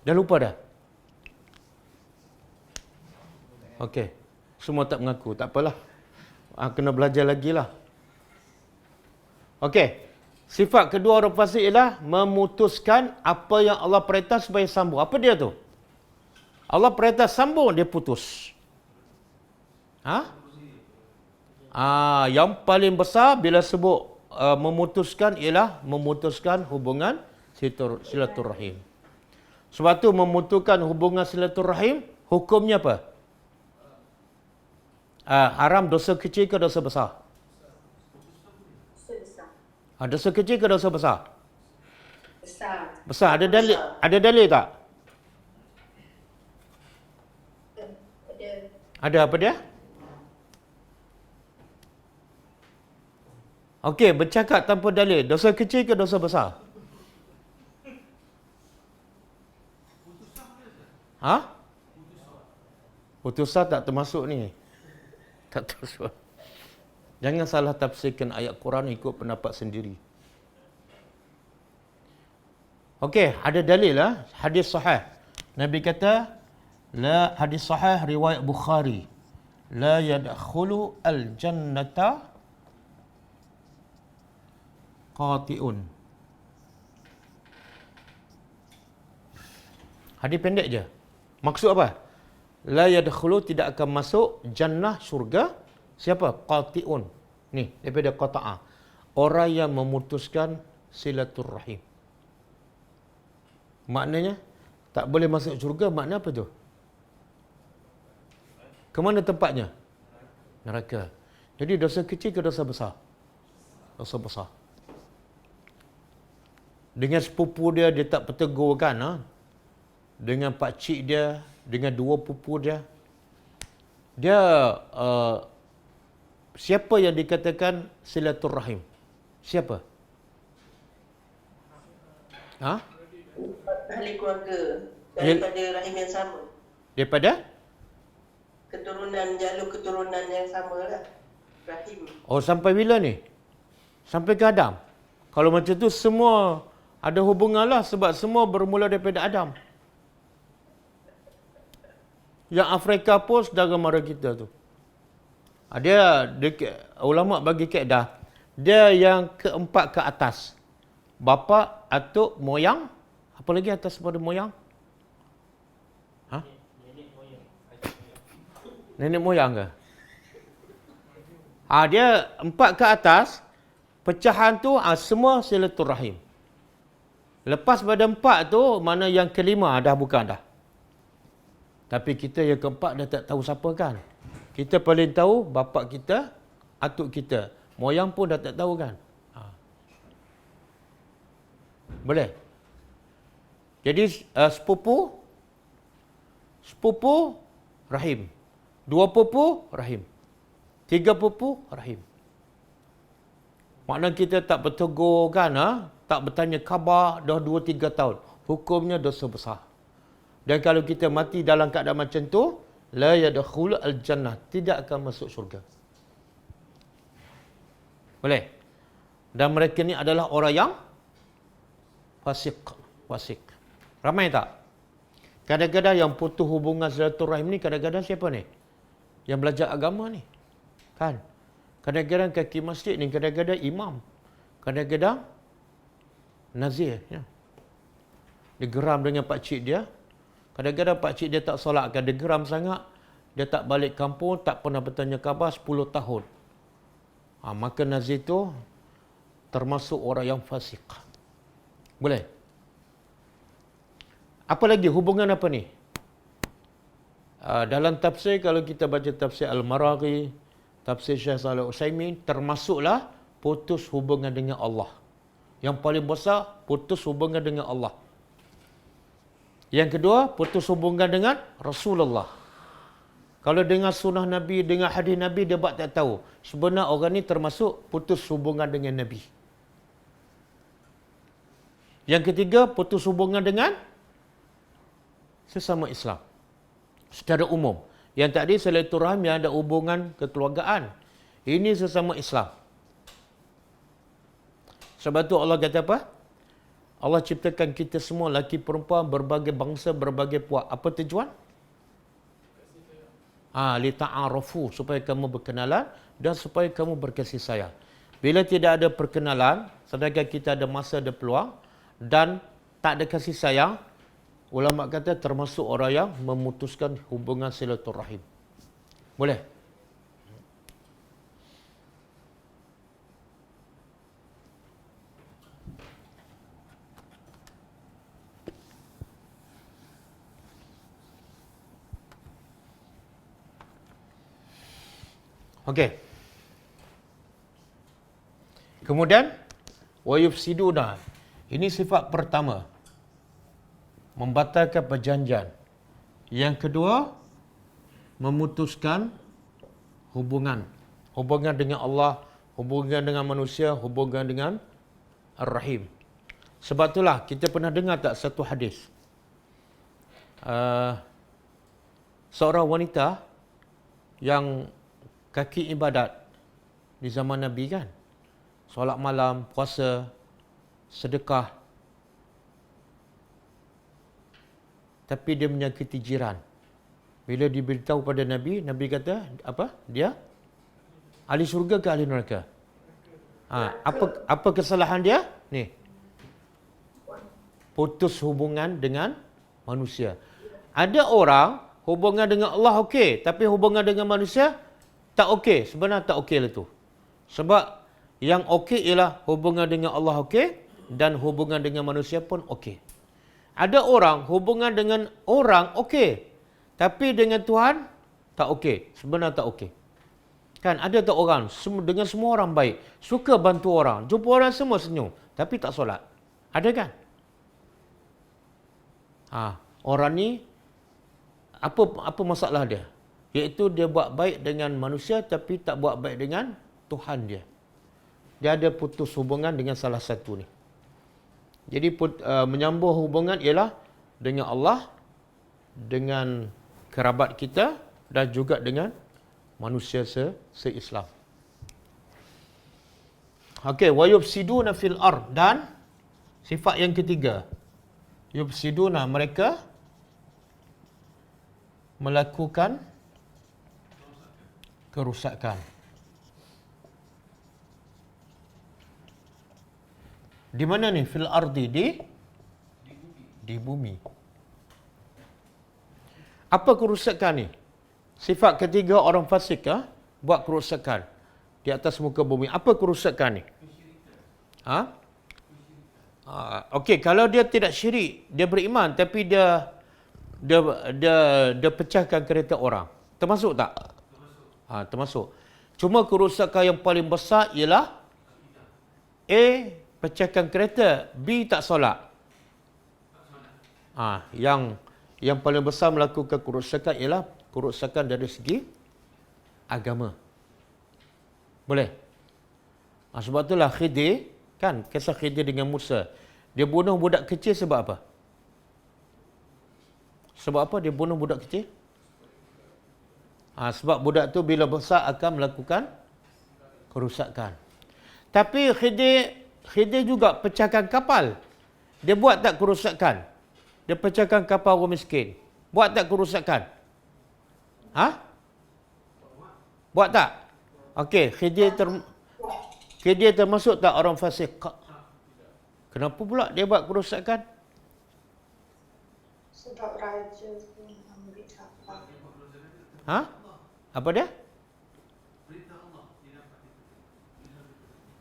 Dah lupa dah? Okey. Semua tak mengaku. Tak apalah. Kena belajar lagi lah. Okey. Sifat kedua orang fasik ialah memutuskan apa yang Allah perintah supaya sambung. Apa dia tu? Allah perintah sambung, dia putus. Yang paling besar bila sebut memutuskan ialah memutuskan hubungan silaturahim. Sebab tu memutuskan hubungan silaturahim, hukumnya apa? Haram, dosa kecil ke dosa besar? Dosa kecil ke dosa besar? Besar. Besar. Ada dalil? Ada dalil tak? Ada apa dia? Okey, bercakap tanpa dalil. Dosa kecil ke dosa besar? Putusan tak termasuk ni. Tak termasuk. Jangan salah tafsirkan ayat Quran ikut pendapat sendiri. Okey, ada dalil lah. Hadis sahih. Nabi kata, hadis sahih riwayat Bukhari. La yadkhulu al-jannata qati'un. Hadis pendek je. Maksud apa? La yadkhulu, tidak akan masuk jannah syurga. Siapa? Qati'un. Ni, daripada qata'a. Orang yang memutuskan silaturrahim. Maknanya, tak boleh masuk syurga, makna apa tu? Ke mana tempatnya? Neraka. Jadi dosa kecil ke dosa besar? Dosa besar. Dengan sepupu dia, dia tak bertegur kan? Ha? Dengan pakcik dia, dengan dua pupu dia. Dia, siapa yang dikatakan silaturrahim? Siapa? Ha? Ahli keluarga daripada rahim yang sama. Daripada? Jalur keturunan yang sama lah. Rahim. Oh, sampai bila ni? Sampai ke Adam? Kalau macam tu semua ada hubungan lah, sebab semua bermula daripada Adam. Yang Afrika pun saudara mara kita tu. Dia ulama bagi kaedah, dia yang keempat ke atas. Bapa, atuk, moyang. Apa lagi atas pada moyang? Ha? Nenek moyang ke? Dia empat ke atas. Pecahan tu semua silaturrahim. Lepas pada empat tu, mana yang kelima dah bukan dah. Tapi kita yang keempat dah tak tahu siapa kan. Kita paling tahu bapa kita, atuk kita. Moyang pun dah tak tahu kan. Boleh? Jadi sepupu rahim. Dua pupu rahim. Tiga pupu rahim. Makna kita tak bertegur kan, tak bertanya khabar dah 2-3 tahun. Hukumnya dosa besar. Dan kalau kita mati dalam keadaan macam tu, la yadkhulu al-jannah, tidak akan masuk syurga. Boleh? Dan mereka ni adalah orang yang fasik. Ramai tak? Kadang-kadang yang putus hubungan silaturahim ni kadang-kadang siapa ni? Yang belajar agama ni. Kan? Kadang-kadang kaki masjid ni, kadang-kadang imam. Kadang-kadang nazir. Ya. Dia geram dengan pakcik dia. Kadang-kadang pakcik dia tak solatkan. Dia geram sangat. Dia tak balik kampung, tak pernah bertanya khabar 10 tahun. Maka nazir tu termasuk orang yang fasik. Boleh? Apa lagi? Hubungan apa ni? Dalam tafsir, kalau kita baca tafsir Al-Maraghi, tafsir Syekh Shalih Utsaimin, termasuklah putus hubungan dengan Allah. Yang paling besar, putus hubungan dengan Allah. Yang kedua, putus hubungan dengan Rasulullah. Kalau dengan sunnah Nabi, dengan hadis Nabi, dia buat tak tahu. Sebenarnya orang ni termasuk putus hubungan dengan Nabi. Yang ketiga, putus hubungan dengan sesama Islam. Secara umum. Yang tadi silaturahim yang ada hubungan kekeluargaan. Ini sesama Islam. Sebab tu Allah kata apa? Allah ciptakan kita semua, laki perempuan, berbagai bangsa, berbagai puak. Apa tujuan? Lita'arafu, supaya kamu berkenalan dan supaya kamu berkasih sayang. Bila tidak ada perkenalan, sedangkan kita ada masa, ada peluang dan tak ada kasih sayang, ulama kata termasuk orang yang memutuskan hubungan silaturahim. Boleh? Okey. Kemudian wa yufsiduna. Ini sifat pertama. Membatalkan perjanjian. Yang kedua, memutuskan hubungan. Hubungan dengan Allah, hubungan dengan manusia, hubungan dengan Ar-Rahim. Sebab itulah kita pernah dengar tak satu hadis. Seorang wanita yang kaki ibadat di zaman Nabi kan. Solat malam, puasa, sedekah. Tapi dia menyakiti jiran. Bila diberitahu pada Nabi, Nabi kata, apa? Dia ahli syurga ke ahli neraka? Apa kesalahan dia? Ni. Putus hubungan dengan manusia. Ada orang hubungan dengan Allah okey, tapi hubungan dengan manusia tak okey. Sebenarnya tak okey lah tu. Sebab yang okey ialah hubungan dengan Allah okey dan hubungan dengan manusia pun okey. Ada orang hubungan dengan orang okey, tapi dengan Tuhan tak okey. Sebenarnya tak okey. Kan ada tak orang dengan semua orang baik, suka bantu orang, jumpa orang semua senyum, tapi tak solat. Ada kan? Orang ni apa masalah dia? Iaitu dia buat baik dengan manusia tapi tak buat baik dengan Tuhan dia. Dia ada putus hubungan dengan salah satu ni. Jadi menyambung hubungan ialah dengan Allah, dengan kerabat kita dan juga dengan manusia se-Islam. Okey, wa yufsiduna fil ard, dan sifat yang ketiga. Yufsiduna, mereka melakukan kerusakan. Di mana ni? Fil ardi, di bumi. Apa kerusakan ni? Sifat ketiga orang fasik buat kerusakan di atas muka bumi. Apa kerusakan ni? Okey, kalau dia tidak syirik, dia beriman tapi dia pecahkan kereta orang. Termasuk tak? Termasuk. Cuma kerusakan yang paling besar ialah A, pecahkan kereta, B, tak solat. Yang paling besar melakukan kerusakan ialah kerusakan dari segi agama. Boleh? Sebab itulah Khidir, kan, kisah Khidir dengan Musa. Dia bunuh budak kecil sebab apa? Sebab apa dia bunuh budak kecil? Sebab budak tu bila besar akan melakukan kerusakan. Tapi Khidir juga pecahkan kapal. Dia buat tak kerusakan? Dia pecahkan kapal orang miskin. Buat tak kerusakan? Buat tak? Okey, Khidir termasuk tak orang fasik? Kenapa pula dia buat kerusakan? Sebab raja tu ambil kapal. Apa dia?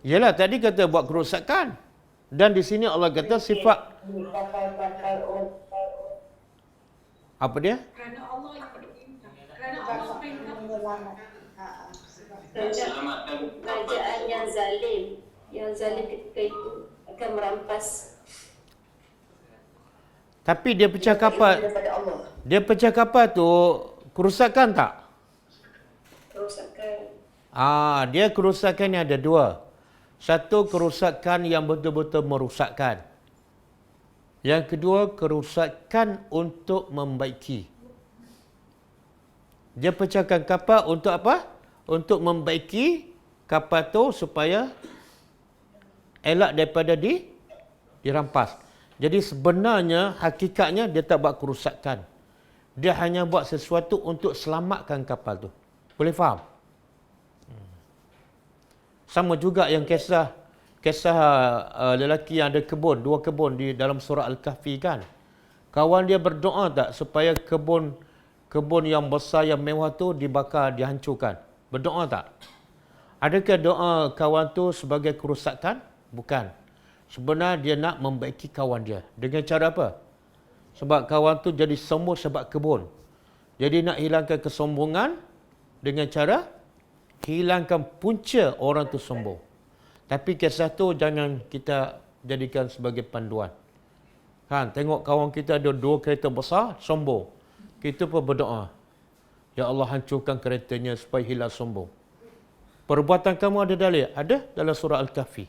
Yalah, tadi kata buat kerusakan. Dan di sini Allah kata sifat. Apa dia? Kerana Allah yang perintah. Kerana Allah perintah menyelamatkan. Kerajaan yang zalim ketika itu akan merampas. Tapi dia pecah kapal. Dia pecah kapal tu kerusakan tak? Kerusakan. Dia kerusakan yang ada dua. Satu, kerusakan yang betul-betul merosakkan. Yang kedua, kerusakan untuk membaiki. Dia pecahkan kapal untuk apa? Untuk membaiki kapal tu supaya elak daripada dirampas. Jadi sebenarnya, hakikatnya dia tak buat kerusakan. Dia hanya buat sesuatu untuk selamatkan kapal tu. Boleh faham? Sama juga yang kisah lelaki yang ada kebun, 2 kebun di dalam surah Al-Kahfi kan. Kawan dia berdoa tak supaya kebun yang besar yang mewah tu dibakar, dihancurkan? Berdoa tak? Adakah doa kawan tu sebagai kerusakan? Bukan. Sebenarnya dia nak membaiki kawan dia. Dengan cara apa? Sebab kawan tu jadi sombong sebab kebun. Jadi nak hilangkan kesombongan dengan cara hilangkan punca orang tu sombong. Tapi kisah tu jangan kita jadikan sebagai panduan. Kan, tengok kawan kita ada 2 kereta besar, sombong. Kita pun berdoa, ya Allah hancurkan keretanya supaya hilang sombong. Perbuatan kamu ada dalil? Ada dalam surah Al-Kahfi.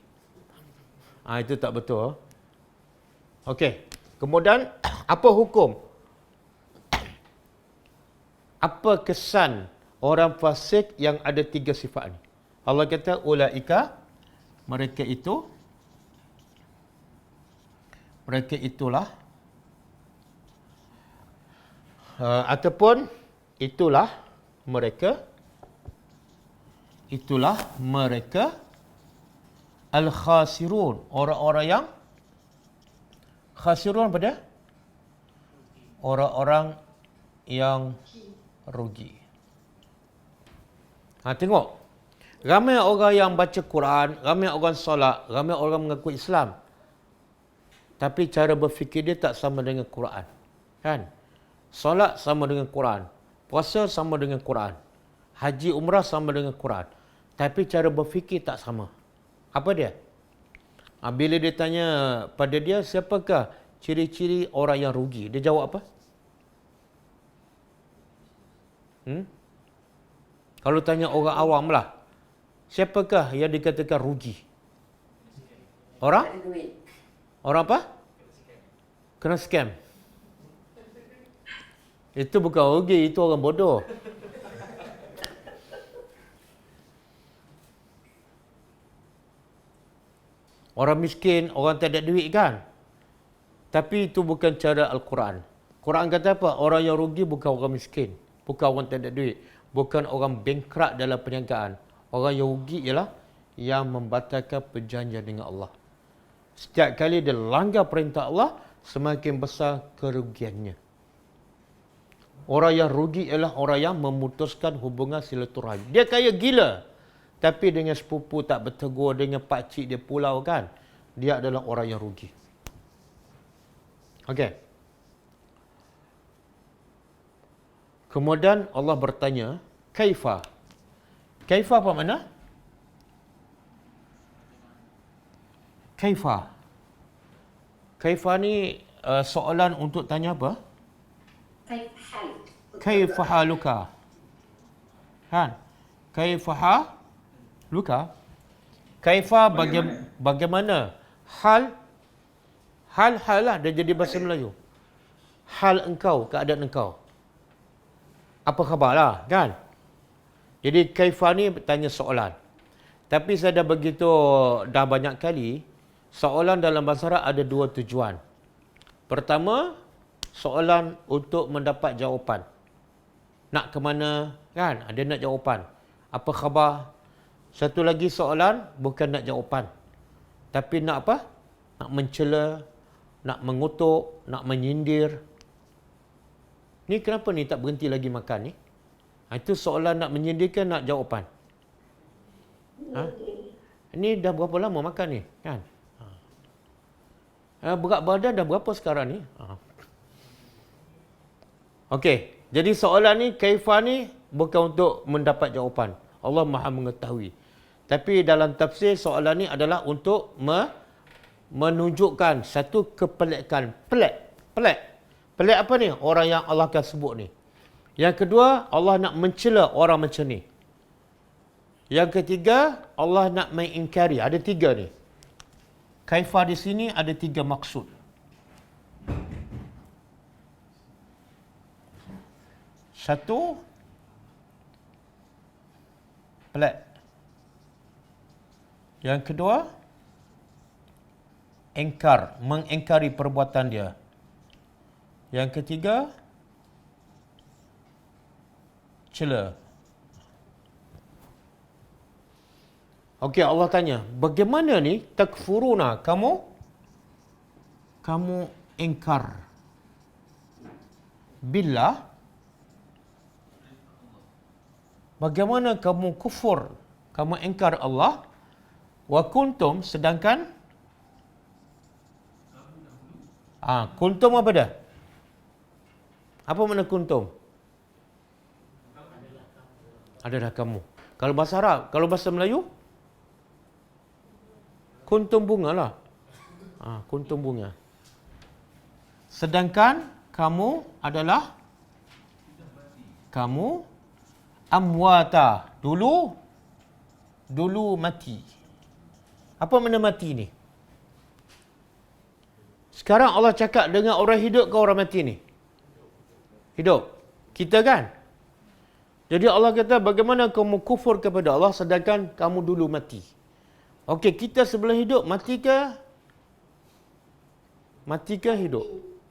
Itu tak betul. Okey. Kemudian apa hukum? Apa kesan orang fasik yang ada 3 sifat ni? Allah kata ulaika, mereka itulah ataupun itulah mereka al-khasirun, orang-orang yang khasirun apa dia? orang-orang yang rugi. Tengok. Ramai orang yang baca Quran, ramai orang solat, ramai orang mengaku Islam. Tapi cara berfikir dia tak sama dengan Quran. Kan? Solat sama dengan Quran. Puasa sama dengan Quran. Haji umrah sama dengan Quran. Tapi cara berfikir tak sama. Apa dia? Bila dia tanya pada dia, siapakah ciri-ciri orang yang rugi? Dia jawab apa? Kalau tanya orang awam lah, siapakah yang dikatakan rugi? Orang? Orang apa? Kena scam. Itu bukan rugi, itu orang bodoh. Orang miskin, orang tak ada duit kan? Tapi itu bukan cara Al-Quran. Quran kata apa? Orang yang rugi bukan orang miskin. Bukan orang tak ada duit. Bukan orang bankrupt dalam perniagaan. Orang yang rugi ialah yang membatalkan perjanjian dengan Allah. Setiap kali dia langgar perintah Allah, semakin besar kerugiannya. Orang yang rugi ialah orang yang memutuskan hubungan silaturahmi. Dia kaya gila. Tapi dengan sepupu tak bertegur, dengan pakcik dia pulau kan. Dia adalah orang yang rugi. Okey. Kemudian Allah bertanya, Kaifa? Kaifa apa makna? Kaifa. Kaifa ni soalan untuk tanya apa? Kaifa haluka? Kan? Kaifa haluka? Kaifa bagaimana? Hal lah dia jadi bahasa Melayu. Hal engkau, keadaan engkau. Apa khabar lah, kan? Jadi kaifa ni tanya soalan. Tapi saya dah banyak kali, soalan dalam bahasa Arab ada dua tujuan. Pertama, soalan untuk mendapat jawapan. Nak ke mana, kan? Ada nak jawapan. Apa khabar? Satu lagi soalan, bukan nak jawapan. Tapi nak apa? Nak mencela, nak mengutuk, nak menyindir. Ni kenapa ni tak berhenti lagi makan ni? Itu soalan nak menyindirkan, nak jawapan. Ini dah berapa lama makan ni? Kan? Berat badan dah berapa sekarang ni? Okey, jadi soalan ni, kaifa ni bukan untuk mendapat jawapan. Allah Maha mengetahui. Tapi dalam tafsir, soalan ni adalah untuk menunjukkan satu kepelikan. Pelik apa ni? Orang yang Allah akan sebut ni. Yang kedua, Allah nak mencela orang macam ni. Yang ketiga, Allah nak mengingkari. Ada tiga ni. Kaifa di sini ada tiga maksud. Satu, pelik. Yang kedua, engkar, mengingkari perbuatan dia. Yang ketiga, cela. Okey, Allah tanya, bagaimana ni takfuruna, kamu ingkar billah? Bagaimana kamu kufur, kamu ingkar Allah? Wa kuntum, sedangkan kuntum apa dah? Apa makna kuntum? Adalah kamu. Kalau bahasa Arab, kalau bahasa Melayu, kuntum bunga lah. Kuntum bunga. Sedangkan kamu adalah kamu amwata. Dulu mati. Apa makna mati ni? Sekarang Allah cakap dengan orang hidup ke orang mati ni? Hidup. Kita kan? Jadi Allah kata, bagaimana kamu kufur kepada Allah sedangkan kamu dulu mati? Okey, kita sebelum hidup, mati ke? Mati ke hidup?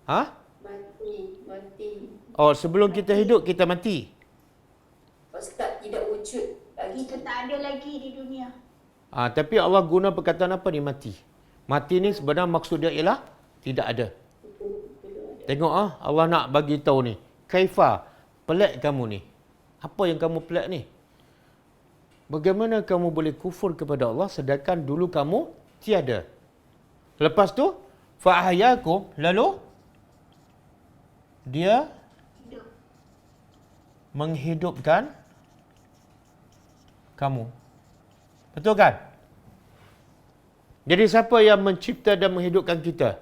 Mati. Oh, sebelum kita hidup, kita mati. Ustaz tidak wujud lagi. Kita tak ada lagi di dunia. Tapi Allah guna perkataan apa ni mati? Mati ni sebenarnya maksud dia ialah tidak ada. Tengok Allah nak bagi tahu ni. Kaifa, pelik kamu ni. Apa yang kamu pelik ni? Bagaimana kamu boleh kufur kepada Allah sedangkan dulu kamu tiada? Lepas tu, fa'ahyakum, lalu dia menghidupkan kamu. Betul kan? Jadi siapa yang mencipta dan menghidupkan kita?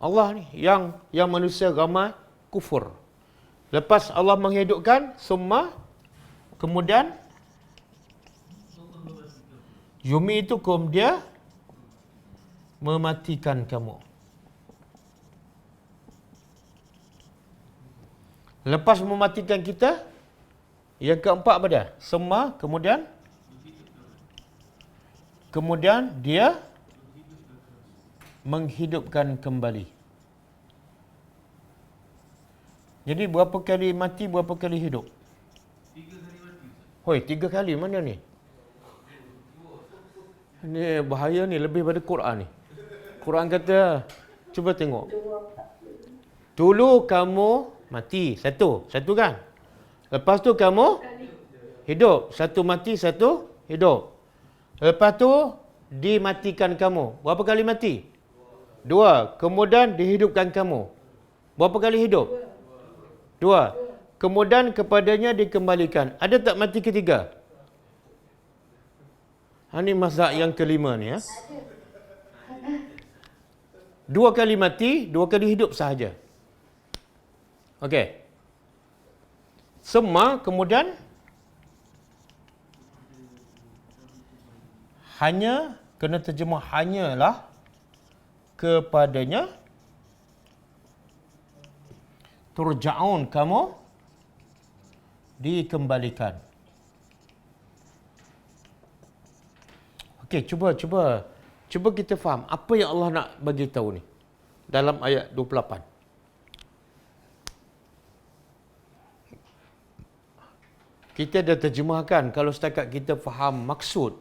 Allah ni. Yang manusia ramai kufur. Lepas Allah menghidupkan, kemudian yumitukum, dia mematikan kamu. Lepas mematikan kita, yang keempat apa dia? Kemudian dia menghidupkan kembali. Jadi berapa kali mati, berapa kali hidup? 3 kali mana ni? Ni bahaya ni, lebih pada Quran ni. Quran kata, cuba tengok. Dulu kamu mati, satu kan? Lepas tu kamu hidup. Satu mati, satu hidup. Lepas tu dimatikan kamu. Berapa kali mati? 2. Kemudian dihidupkan kamu. Berapa kali hidup? 2. Kemudian kepadanya dikembalikan. Ada tak mati ketiga? Ini mazhab yang kelima ni. 2 kali mati, 2 kali hidup sahaja. Okey. Kemudian hanya, kena terjemah hanyalah kepadanya turja'un, kamu dikembalikan. Okey, cuba kita faham apa yang Allah nak bagi tahu ni dalam ayat 28. Kita dah terjemahkan, kalau setakat kita faham maksud,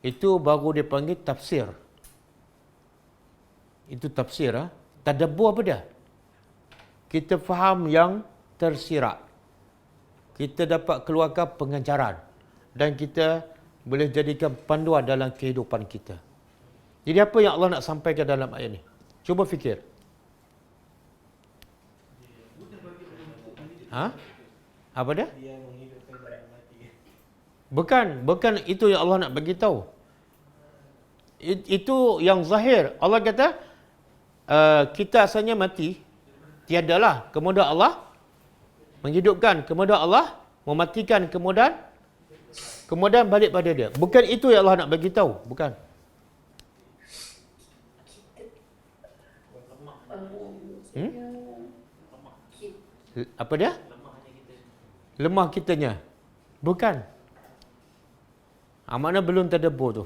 itu baru dia panggil tafsir. Itu tafsir. Tadabbur apa dia? Kita faham yang tersirat. Kita dapat keluarkan pengajaran. Dan kita boleh jadikan panduan dalam kehidupan kita. Jadi apa yang Allah nak sampaikan dalam ayat ni? Cuba fikir. Apa dia? Bukan itu yang Allah nak bagi tahu. Itu yang zahir. Allah kata, kita asalnya mati, tiadalah. Kemudian Allah menghidupkan, kemudian Allah mematikan, kemudian balik pada dia. Bukan itu yang Allah nak bagi tahu, bukan. Apa dia? Lemah kitanya. Bukan. Mana belum tadabbur tu?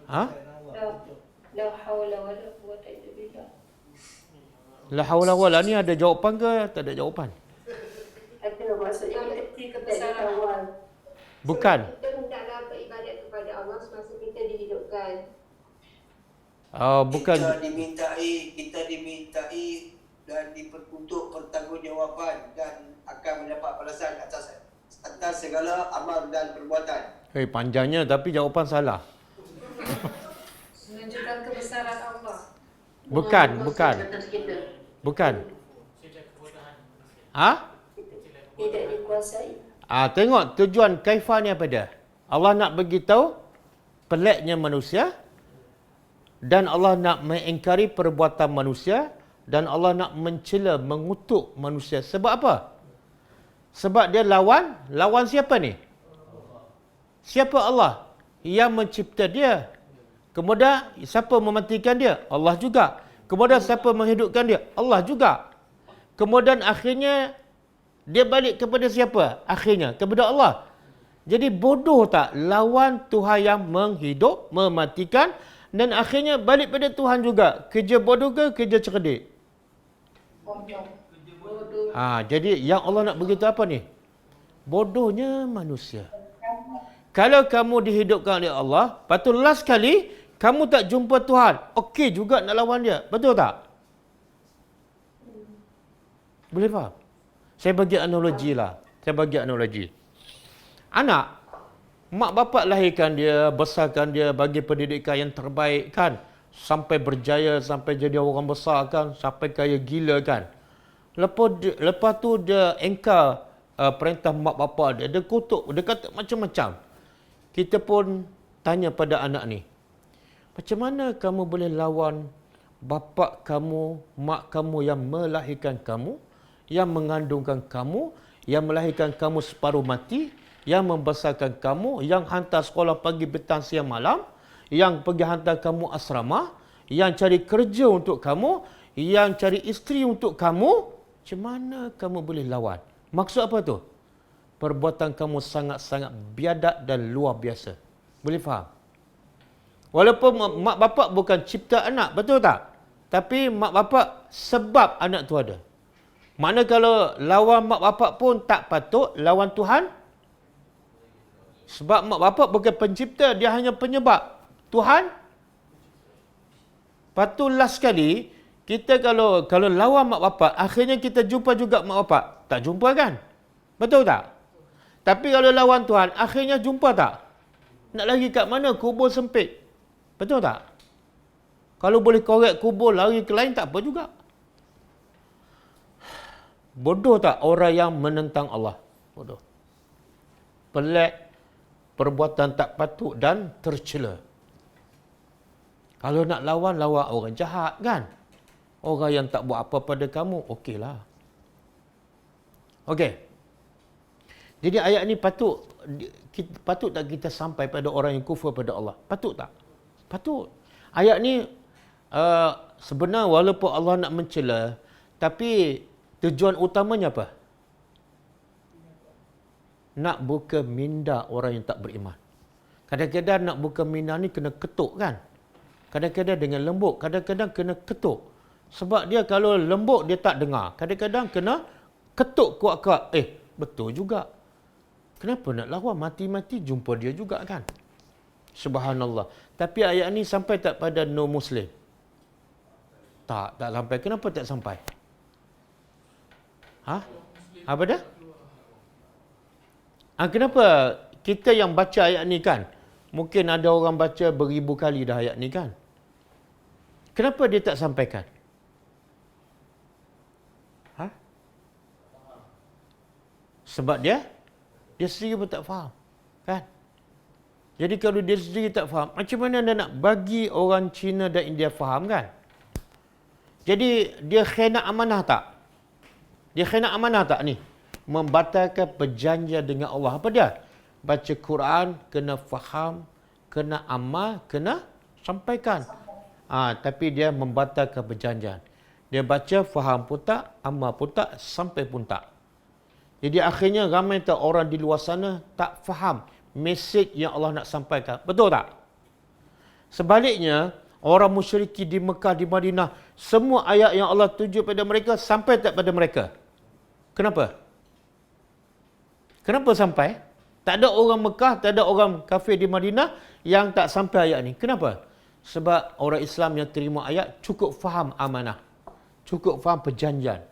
La haula wala quwwata illa billah. La haula wala ni ada jawapan ke tak ada jawapan? Ada, maksudnya kita kebesaran awal. Bukan. So, kita hendaklah beribadat kepada Allah semasa kita dihidupkan. Bukan. Kita dimintai dan diperkutuk pertanggungjawaban dan akan mendapat balasan atas segala amal dan perbuatan. Panjangnya tapi jawapan salah. Menunjukkan kebesaran Allah. Bukan. Tidak dikuasai. Tengok tujuan kaifa ni apa dia? Allah nak bagi tahu peliknya manusia dan Allah nak mengingkari perbuatan manusia dan Allah nak mencela, mengutuk manusia. Sebab apa? Sebab dia lawan siapa ni? Siapa Allah? Yang mencipta dia. Kemudian siapa mematikan dia? Allah juga. Kemudian siapa menghidupkan dia? Allah juga. Kemudian akhirnya dia balik kepada siapa? Akhirnya kepada Allah. Jadi bodoh tak lawan Tuhan yang menghidup, mematikan dan akhirnya balik pada Tuhan juga. Kerja bodoh ke kerja cerdik? Bodoh. Jadi yang Allah nak beritahu apa ni? Bodohnya manusia. Kalau kamu dihidupkan oleh Allah, patut last kali kamu tak jumpa Tuhan. Okey juga nak lawan dia. Betul tak? Boleh faham? Saya bagi analogi lah. Anak, mak bapak lahirkan dia, besarkan dia, bagi pendidikan yang terbaik kan. Sampai berjaya, sampai jadi orang besar kan. Sampai kaya gila kan. Lepas tu dia engkar perintah mak bapak dia. Dia kutuk, dia kata macam-macam. Kita pun tanya pada anak ni. Macam mana kamu boleh lawan bapa kamu, mak kamu yang melahirkan kamu, yang mengandungkan kamu, yang melahirkan kamu separuh mati, yang membesarkan kamu, yang hantar sekolah pagi, petang, siang, malam, yang pergi hantar kamu asrama, yang cari kerja untuk kamu, yang cari isteri untuk kamu. Macam mana kamu boleh lawan? Maksud apa tu? Perbuatan kamu sangat-sangat biadab dan luar biasa. Boleh faham? Walaupun mak bapak bukan cipta anak, betul tak? Tapi mak bapak sebab anak tu ada. Mana kalau lawan mak bapak pun tak patut, lawan Tuhan? Sebab mak bapak bukan pencipta, dia hanya penyebab. Tuhan? Patut last sekali, kita kalau lawan mak bapak, akhirnya kita jumpa juga mak bapak. Tak jumpa kan? Betul tak? Tapi kalau lawan Tuhan, akhirnya jumpa tak? Nak lagi kat mana? Kubur sempit. Betul tak? Kalau boleh korek kubur, lari ke lain, tak apa juga. Bodoh tak orang yang menentang Allah? Bodoh. Pelik, perbuatan tak patut dan tercela. Kalau nak lawan orang jahat kan? Orang yang tak buat apa pada kamu, okeylah. Okey. Jadi ayat ni patut tak kita sampai pada orang yang kufur pada Allah? Patut tak? Patut. Ayat ni sebenarnya walaupun Allah nak mencela, tapi tujuan utamanya apa? Nak buka minda orang yang tak beriman. Kadang-kadang nak buka minda ni kena ketuk kan? Kadang-kadang dengan lembut, kadang-kadang kena ketuk. Sebab dia kalau lembut dia tak dengar. Kadang-kadang kena ketuk kuat-kuat. Betul juga. Kenapa nak lawan? Mati-mati jumpa dia juga kan? Subhanallah. Tapi ayat ni sampai tak pada non-Muslim? Tak sampai. Kenapa tak sampai? Apa dah? Kenapa kita yang baca ayat ni kan? Mungkin ada orang baca beribu kali dah ayat ni kan? Kenapa dia tak sampaikan? Sebab dia sendiri pun tak faham. Kan? Jadi kalau dia sendiri tak faham, macam mana dia nak bagi orang Cina dan India faham kan? Jadi dia khianat amanah tak? Dia khianat amanah tak ni? Membatalkan perjanjian dengan Allah. Apa dia? Baca Quran, kena faham, kena amal, kena sampaikan. Tapi dia membatalkan perjanjian. Dia baca, faham pun tak, amal pun tak, sampai pun tak. Jadi akhirnya ramai tak orang di luar sana tak faham mesej yang Allah nak sampaikan. Betul tak? Sebaliknya, orang musyriki di Mekah, di Madinah, semua ayat yang Allah tuju pada mereka sampai tak pada mereka? Kenapa? Kenapa sampai? Tak ada orang Mekah, tak ada orang kafir di Madinah yang tak sampai ayat ni. Kenapa? Sebab orang Islam yang terima ayat cukup faham amanah. Cukup faham perjanjian.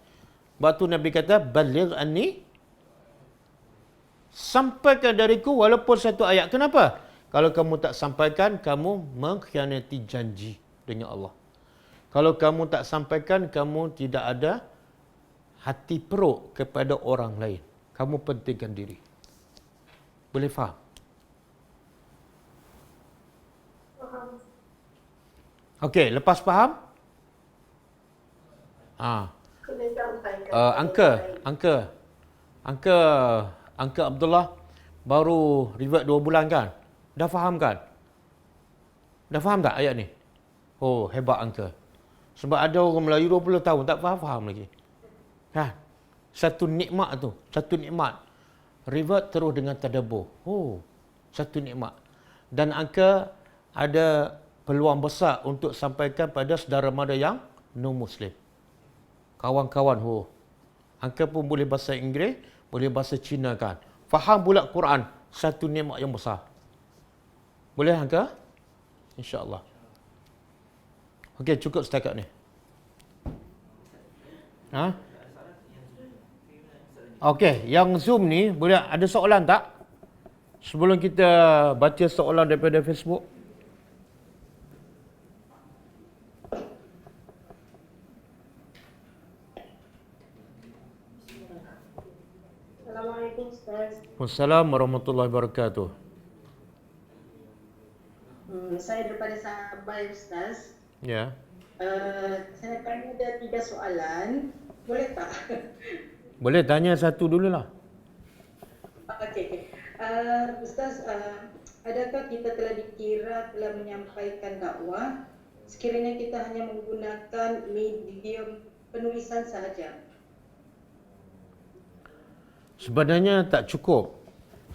Sebab tu Nabi kata, baligh anni, sampaikan dariku walaupun satu ayat. Kenapa? Kalau kamu tak sampaikan, kamu mengkhianati janji dengan Allah. Kalau kamu tak sampaikan, kamu tidak ada hati peruk kepada orang lain. Kamu pentingkan diri. Boleh faham? Okey, lepas faham? Angka Abdullah baru revert 2 bulan kan? Dah faham kan? Dah faham tak ayat ni? Oh, hebat Angka. Sebab ada orang Melayu 20 tahun tak faham lagi. Kan? Satu nikmat tu, satu nikmat. Revert terus dengan tadabbur. Oh, satu nikmat. Dan Angka ada peluang besar untuk sampaikan pada saudara mara yang non-Muslim. Kawan-kawan, Angka pun boleh bahasa Inggeris, boleh bahasa Cina kan. Faham pula Quran, satu nikmat yang besar. Boleh Angka? InsyaAllah. Okey, cukup setakat ni. Okey, yang Zoom ni boleh ada soalan tak? Sebelum kita baca soalan daripada Facebook. Assalamualaikum Ustaz. Wassalamualaikum warahmatullahi wabarakatuh. Saya daripada Sabah Ustaz. Ya. Saya ada 3 soalan. Boleh tak? Boleh tanya satu dululah. Okey. Ustaz, adakah kita telah dikira telah menyampaikan dakwah sekiranya kita hanya menggunakan medium penulisan sahaja? Sebenarnya tak cukup.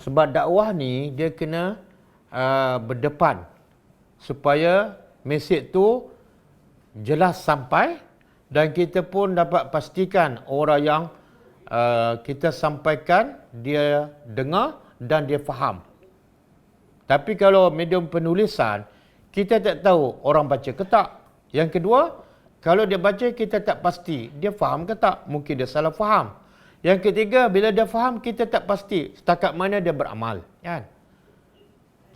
Sebab dakwah ni dia kena berdepan supaya mesej tu jelas sampai dan kita pun dapat pastikan orang yang kita sampaikan dia dengar dan dia faham. Tapi kalau medium penulisan, kita tak tahu orang baca ke tak. Yang kedua, kalau dia baca kita tak pasti dia faham ke tak. Mungkin dia salah faham. Yang ketiga, bila dia faham, kita tak pasti setakat mana dia beramal. Kan?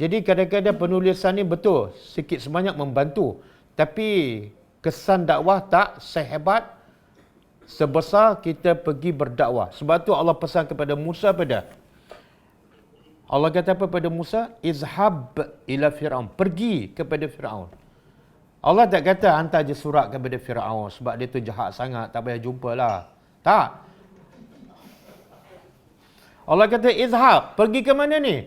Jadi kadang-kadang penulisan ni betul, sikit sebanyak membantu. Tapi kesan dakwah tak sehebat sebesar kita pergi berdakwah. Sebab tu Allah pesan kepada Musa Allah kata apa pada Musa? Izhab ila Fir'aun. Pergi kepada Fir'aun. Allah tak kata hantar je surat kepada Fir'aun sebab dia tu jahat sangat, tak payah jumpa lah. Tak. Allah kata izhab, pergi ke mana ni?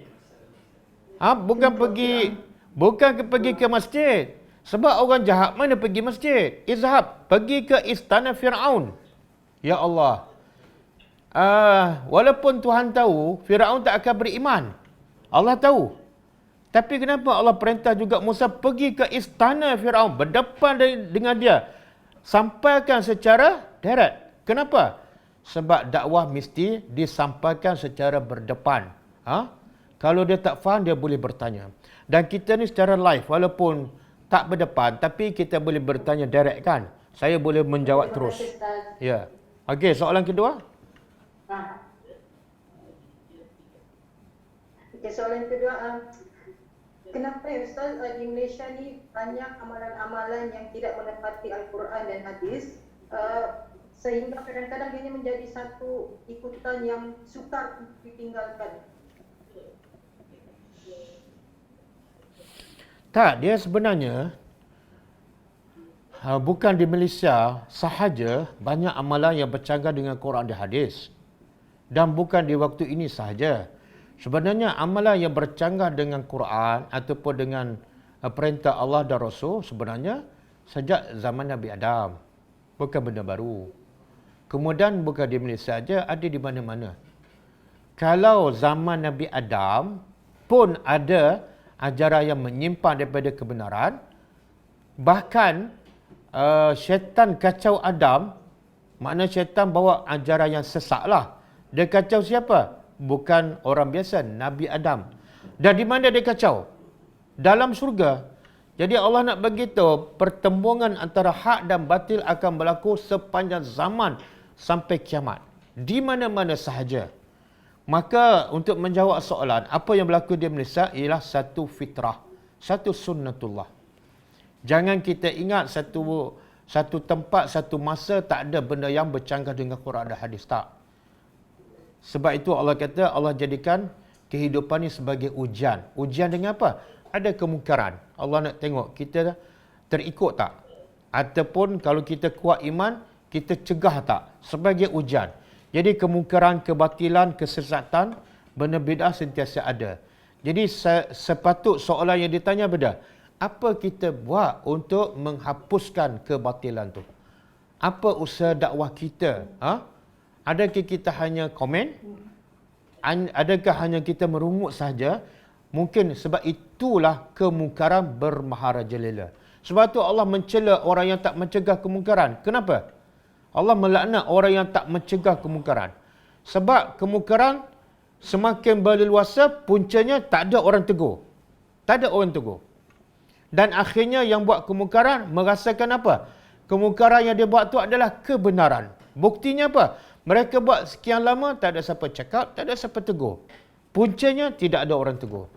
Bukan pergi ke masjid. Sebab orang jahat mana pergi masjid? Izhab, pergi ke istana Fir'aun. Ya Allah. Walaupun Tuhan tahu Fir'aun tak akan beriman. Allah tahu. Tapi kenapa Allah perintah juga Musa pergi ke istana Fir'aun, berdepan dengan dia. Sampaikan secara direct. Kenapa? Sebab dakwah mesti disampaikan secara berdepan. Kalau dia tak faham, dia boleh bertanya. Dan kita ni secara live, walaupun tak berdepan, tapi kita boleh bertanya direct kan. Saya boleh menjawab terus. Ya. Okey, soalan kedua. Okey, soalan kedua. Kenapa Ustaz di Malaysia ni banyak amalan-amalan yang tidak menepati Al-Quran dan hadis? Sehingga kadang-kadang ini menjadi satu ikutan yang sukar ditinggalkan. Tak, dia sebenarnya bukan di Malaysia sahaja banyak amalan yang bercanggah dengan Quran dan hadis. Dan bukan di waktu ini sahaja. Sebenarnya amalan yang bercanggah dengan Quran ataupun dengan perintah Allah dan Rasul sebenarnya sejak zaman Nabi Adam. Bukan benda baru. Kemudian bukan di Malaysia saja, ada di mana-mana. Kalau zaman Nabi Adam pun ada ajaran yang menyimpang daripada kebenaran, bahkan syaitan kacau Adam, makna syaitan bawa ajaran yang sesak lah. Dia kacau siapa? Bukan orang biasa, Nabi Adam. Dan di mana dia kacau? Dalam syurga. Jadi Allah nak beritahu pertembungan antara hak dan batil akan berlaku sepanjang zaman sampai kiamat. Di mana-mana sahaja. Maka untuk menjawab soalan, apa yang berlaku di Malaysia ialah satu fitrah. Satu sunnatullah. Jangan kita ingat satu tempat, satu masa tak ada benda yang bercanggah dengan Quran dan hadis. Tak. Sebab itu Allah kata, Allah jadikan kehidupan ini sebagai ujian. Ujian dengan apa? Ada kemungkaran. Allah nak tengok kita terikut tak? Ataupun kalau kita kuat iman, kita cegah tak? Sebagai ujian. Jadi kemungkaran, kebatilan, kesesatan, benda bid'ah sentiasa ada. Jadi sepatut soalan yang ditanya benda, apa kita buat untuk menghapuskan kebatilan tu? Apa usaha dakwah kita? Adakah kita hanya komen? Adakah hanya kita merungut saja? Mungkin sebab itulah kemungkaran bermaharajalela. Sebab tu Allah mencela orang yang tak mencegah kemungkaran. Kenapa? Allah melaknat orang yang tak mencegah kemungkaran. Sebab kemungkaran semakin berleluasa, puncanya tak ada orang tegur. Tak ada orang tegur. Dan akhirnya yang buat kemungkaran merasakan apa? Kemungkaran yang dia buat tu adalah kebenaran. Buktinya apa? Mereka buat sekian lama, tak ada siapa cakap, tak ada siapa tegur. Puncanya, tidak ada orang tegur.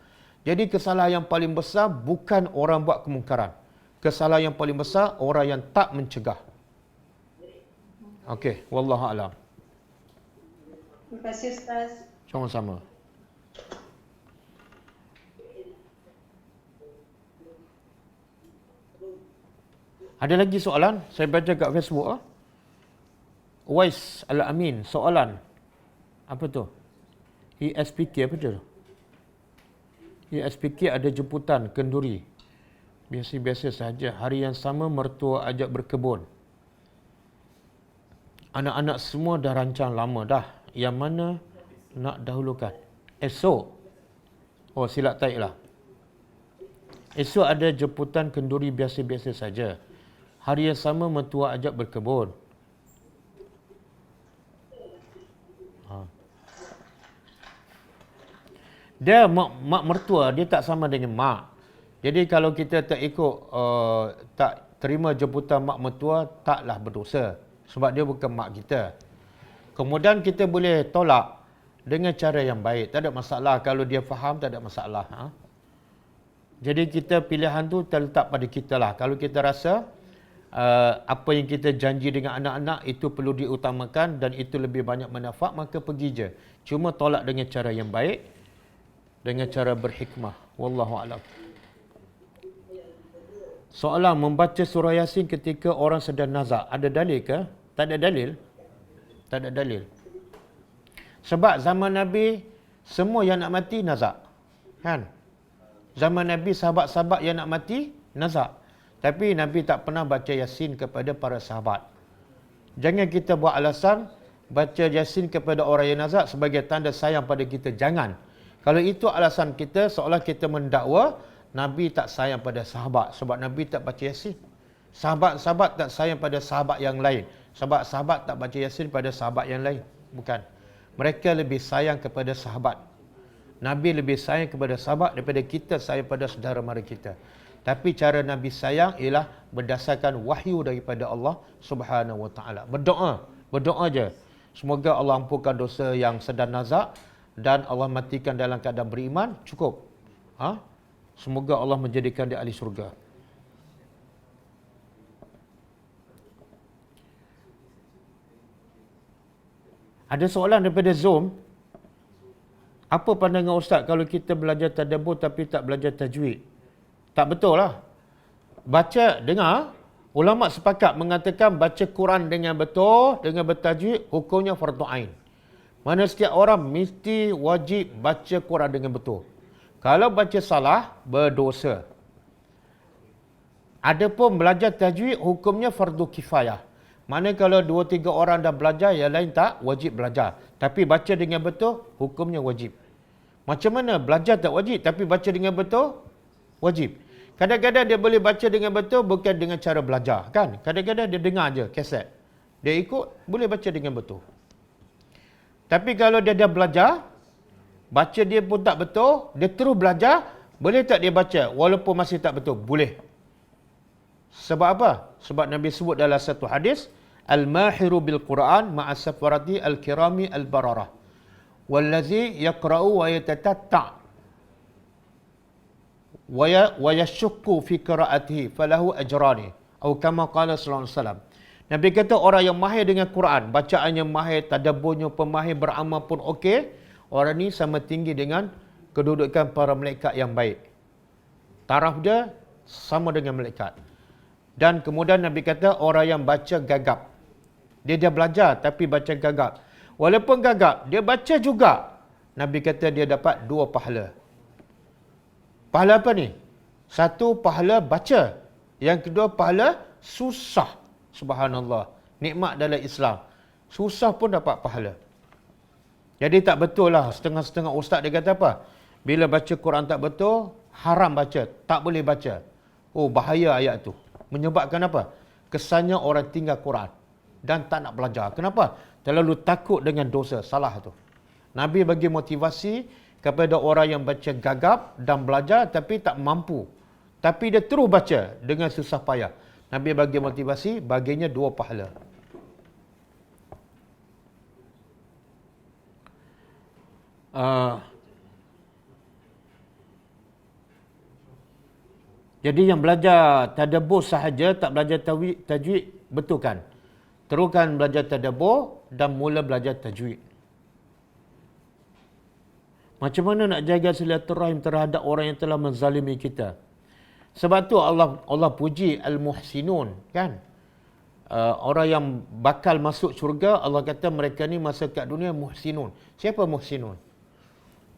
Jadi kesalahan yang paling besar bukan orang buat kemungkaran. Kesalahan yang paling besar, orang yang tak mencegah. Okey, wallahu a'lam. Terima kasih Ustaz. Sama-sama. Ada lagi soalan? Saya baca kat Facebook. Wais Al-Amin, soalan. Apa tu? ESPK apa tu? ESPK ada jemputan kenduri. Biasa-biasa sahaja. Hari yang sama mertua ajak berkebun. Anak-anak semua dah rancang lama dah. Yang mana nak dahulukan? Esok. Oh, silap taik lah. Esok ada jemputan kenduri biasa-biasa saja. Hari yang sama mertua ajak berkebun. Dia mak mertua, dia tak sama dengan mak. Jadi kalau kita tak ikut, tak terima jemputan mak mertua, taklah berdosa. Sebab dia bukan mak kita. Kemudian kita boleh tolak dengan cara yang baik. Tak ada masalah. Kalau dia faham, tak ada masalah. Jadi kita pilihan tu terletak pada kita lah. Kalau kita rasa apa yang kita janji dengan anak-anak itu perlu diutamakan dan itu lebih banyak manfaat, maka pergi je. Cuma tolak dengan cara yang baik, dengan cara berhikmah. Wallahu a'lam. Soalan, membaca surah Yasin ketika orang sedang nazak, ada dalil ke? Tak ada dalil. Tak ada dalil. Sebab zaman Nabi, semua yang nak mati nazak. Kan? Zaman Nabi, sahabat-sahabat yang nak mati nazak. Tapi Nabi tak pernah baca Yasin kepada para sahabat. Jangan kita buat alasan baca Yasin kepada orang yang nazak sebagai tanda sayang pada kita. Jangan. Kalau itu alasan kita, seolah kita mendakwa Nabi tak sayang pada sahabat sebab Nabi tak baca Yasin. Sahabat-sahabat tak sayang pada sahabat yang lain sebab sahabat tak baca Yasin pada sahabat yang lain. Bukan. Mereka lebih sayang kepada sahabat. Nabi lebih sayang kepada sahabat daripada kita sayang pada saudara mara kita. Tapi cara Nabi sayang ialah berdasarkan wahyu daripada Allah Subhanahu Wa Taala. Berdoa je. Semoga Allah ampunkan dosa yang sedang nazak dan Allah matikan dalam keadaan beriman, cukup. Semoga Allah menjadikan dia ahli syurga. Ada soalan daripada Zoom. Apa pandangan Ustaz kalau kita belajar tadabbur tapi tak belajar tajwid? Tak betul lah. Baca, dengar. Ulama sepakat mengatakan baca Quran dengan betul, dengan bertajwid, hukumnya fardu ain. Mana setiap orang mesti wajib baca Quran dengan betul. Kalau baca salah, berdosa. Adapun belajar tajwid, hukumnya fardu kifayah. Mana kalau 2-3 orang dah belajar, yang lain tak wajib belajar. Tapi baca dengan betul, hukumnya wajib. Macam mana belajar tak wajib, tapi baca dengan betul, wajib. Kadang-kadang dia boleh baca dengan betul bukan dengan cara belajar. Kan? Kadang-kadang dia dengar je kaset. Dia ikut, boleh baca dengan betul. Tapi kalau dia dah belajar, baca dia pun tak betul, dia terus belajar, boleh tak dia baca walaupun masih tak betul? Boleh. Sebab apa? Sebab Nabi sebut dalam satu hadis, Al-mahiru bil-Quran ma'as-safarati al-kirami al-bararah. Wallazi yaqra'u wa yatatatta' wa yashukku fi qira'atihi falahu ajrani. Atau kama qala sallallahu alaihi wasallam. Nabi kata orang yang mahir dengan Quran, bacaannya mahir, tadabburnya pemahir, beramal pun okey, orang ni sama tinggi dengan kedudukan para malaikat yang baik. Taraf dia sama dengan malaikat. Dan kemudian Nabi kata orang yang baca gagap. Dia dah belajar tapi baca gagap. Walaupun gagap, dia baca juga. Nabi kata dia dapat 2 pahala. Pahala apa ni? Satu, pahala baca. Yang kedua, pahala susah. Subhanallah. Nikmat dalam Islam. Susah pun dapat pahala. Jadi tak betul lah. Setengah-setengah ustaz dia kata apa? Bila baca Quran tak betul, haram baca. Tak boleh baca. Oh, bahaya ayat tu. Menyebabkan apa? Kesannya orang tinggal Quran. Dan tak nak belajar. Kenapa? Terlalu takut dengan dosa. Salah tu. Nabi bagi motivasi kepada orang yang baca gagap dan belajar tapi tak mampu. Tapi dia terus baca dengan susah payah. Nabi bagi motivasi, baginya 2 pahala. Jadi yang belajar tadabbur sahaja, tak belajar tajwid, betul kan? Teruskan belajar tadabbur dan mula belajar tajwid. Macam mana nak jaga silaturahim terhadap orang yang telah menzalimi kita? Sebab tu Allah puji al-muhsinun, kan? Orang yang bakal masuk syurga, Allah kata mereka ni masa kat dunia muhsinun. Siapa muhsinun?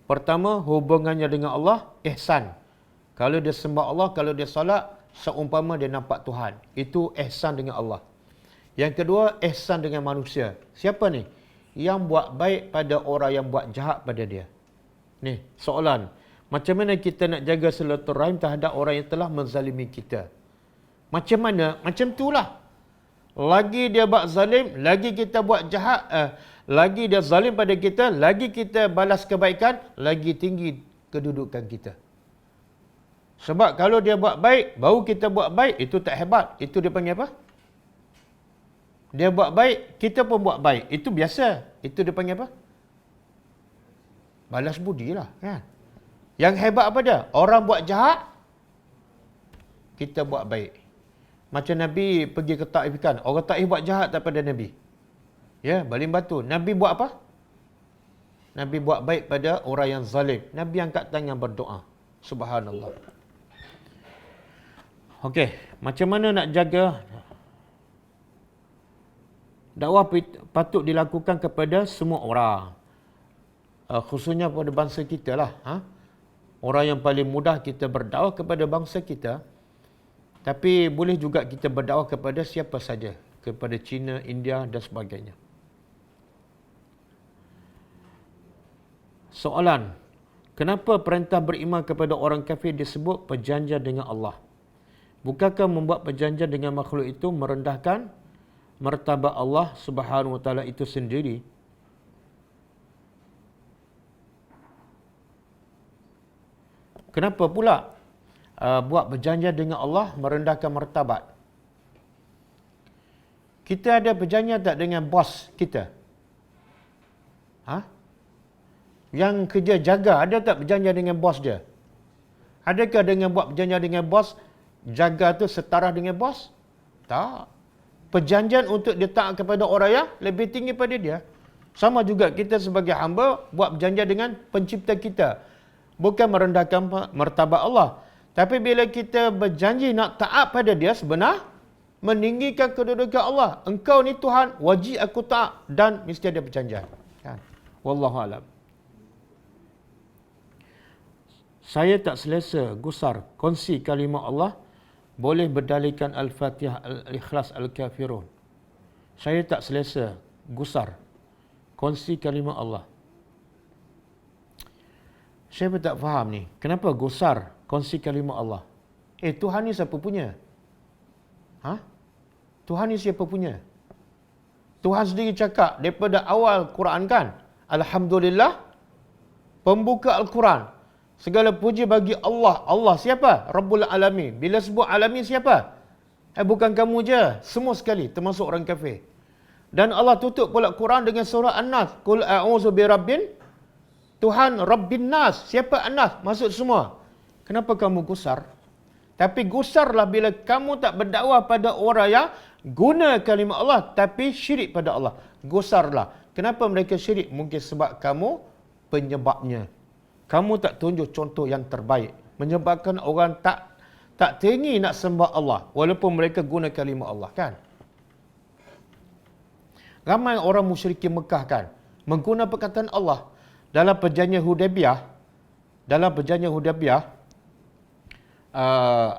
Pertama, hubungannya dengan Allah ihsan. Kalau dia sembah Allah, kalau dia salat, seumpama dia nampak Tuhan. Itu ihsan dengan Allah. Yang kedua, ihsan dengan manusia. Siapa ni? Yang buat baik pada orang yang buat jahat pada dia. Ni, soalan. Macam mana kita nak jaga silaturahim terhadap orang yang telah menzalimi kita? Macam mana? Macam itulah. Lagi dia buat zalim, lagi kita buat jahat, lagi dia zalim pada kita, lagi kita balas kebaikan, lagi tinggi kedudukan kita. Sebab kalau dia buat baik, baru kita buat baik, itu tak hebat. Itu dia panggil apa? Dia buat baik, kita pun buat baik. Itu biasa. Itu dia panggil apa? Balas budi lah, kan? Yang hebat apa dia? Orang buat jahat, kita buat baik. Macam Nabi pergi ke Taif kan, orang Taif buat jahat tak pada Nabi. Ya, baling batu. Nabi buat apa? Nabi buat baik pada orang yang zalim. Nabi angkat tangan berdoa. Subhanallah. Okey, macam mana nak jaga? Dakwah patut dilakukan kepada semua orang. Khususnya pada bangsa kita lah. Orang yang paling mudah kita berdakwah kepada bangsa kita. Tapi boleh juga kita berdakwah kepada siapa saja. Kepada China, India dan sebagainya. Soalan. Kenapa perintah beriman kepada orang kafir disebut perjanjian dengan Allah? Bukankah membuat perjanjian dengan makhluk itu merendahkan martabat Allah Subhanahu Wa Taala itu sendiri? Kenapa pula buat perjanjian dengan Allah merendahkan martabat? Kita ada perjanjian tak dengan bos kita? Yang kerja jaga, ada tak perjanjian dengan bos dia? Adakah dengan buat perjanjian dengan bos, jaga tu setara dengan bos? Tak. Perjanjian untuk dia taat kepada orang yang lebih tinggi pada dia. Sama juga kita sebagai hamba buat perjanjian dengan pencipta kita. Bukan merendahkan martabat Allah. Tapi bila kita berjanji nak taat pada dia, sebenar meninggikan kedudukan Allah. Engkau ni Tuhan, wajib aku taat dan mesti ada perjanjian. Kan? Wallahualam. Saya tak selesa gusar kongsi kalimah Allah boleh berdalilkan Al-Fatihah, Al-Ikhlas, Al-Kafirun. Saya tak selesa gusar kongsi kalimah Allah. Saya pun tak faham ni. Kenapa gusar kongsi kalimah Allah? Tuhan ni siapa punya? Tuhan ni siapa punya? Tuhan sendiri cakap daripada awal Quran kan? Alhamdulillah, pembuka Al-Quran. Segala puji bagi Allah. Allah siapa? Rabbul Alamin. Bila sebut Alamin siapa? Bukan kamu je. Semua sekali, termasuk orang kafir. Dan Allah tutup pula Quran dengan surah An-Nas. Qul a'udzu birabbin Tuhan Rabbin Nas. Siapa An-Nas? Maksud semua. Kenapa kamu gusar? Tapi gusarlah bila kamu tak berdakwah pada orang yang guna kalimah Allah tapi syirik pada Allah. Gusarlah. Kenapa mereka syirik? Mungkin sebab kamu penyebabnya. Kamu tak tunjuk contoh yang terbaik. Menyebabkan orang tak teringin nak sembah Allah. Walaupun mereka guna kalimah Allah, kan? Ramai orang musyrikin Mekah, kan? Mengguna perkataan Allah. Dalam perjanjian Hudaybiyah,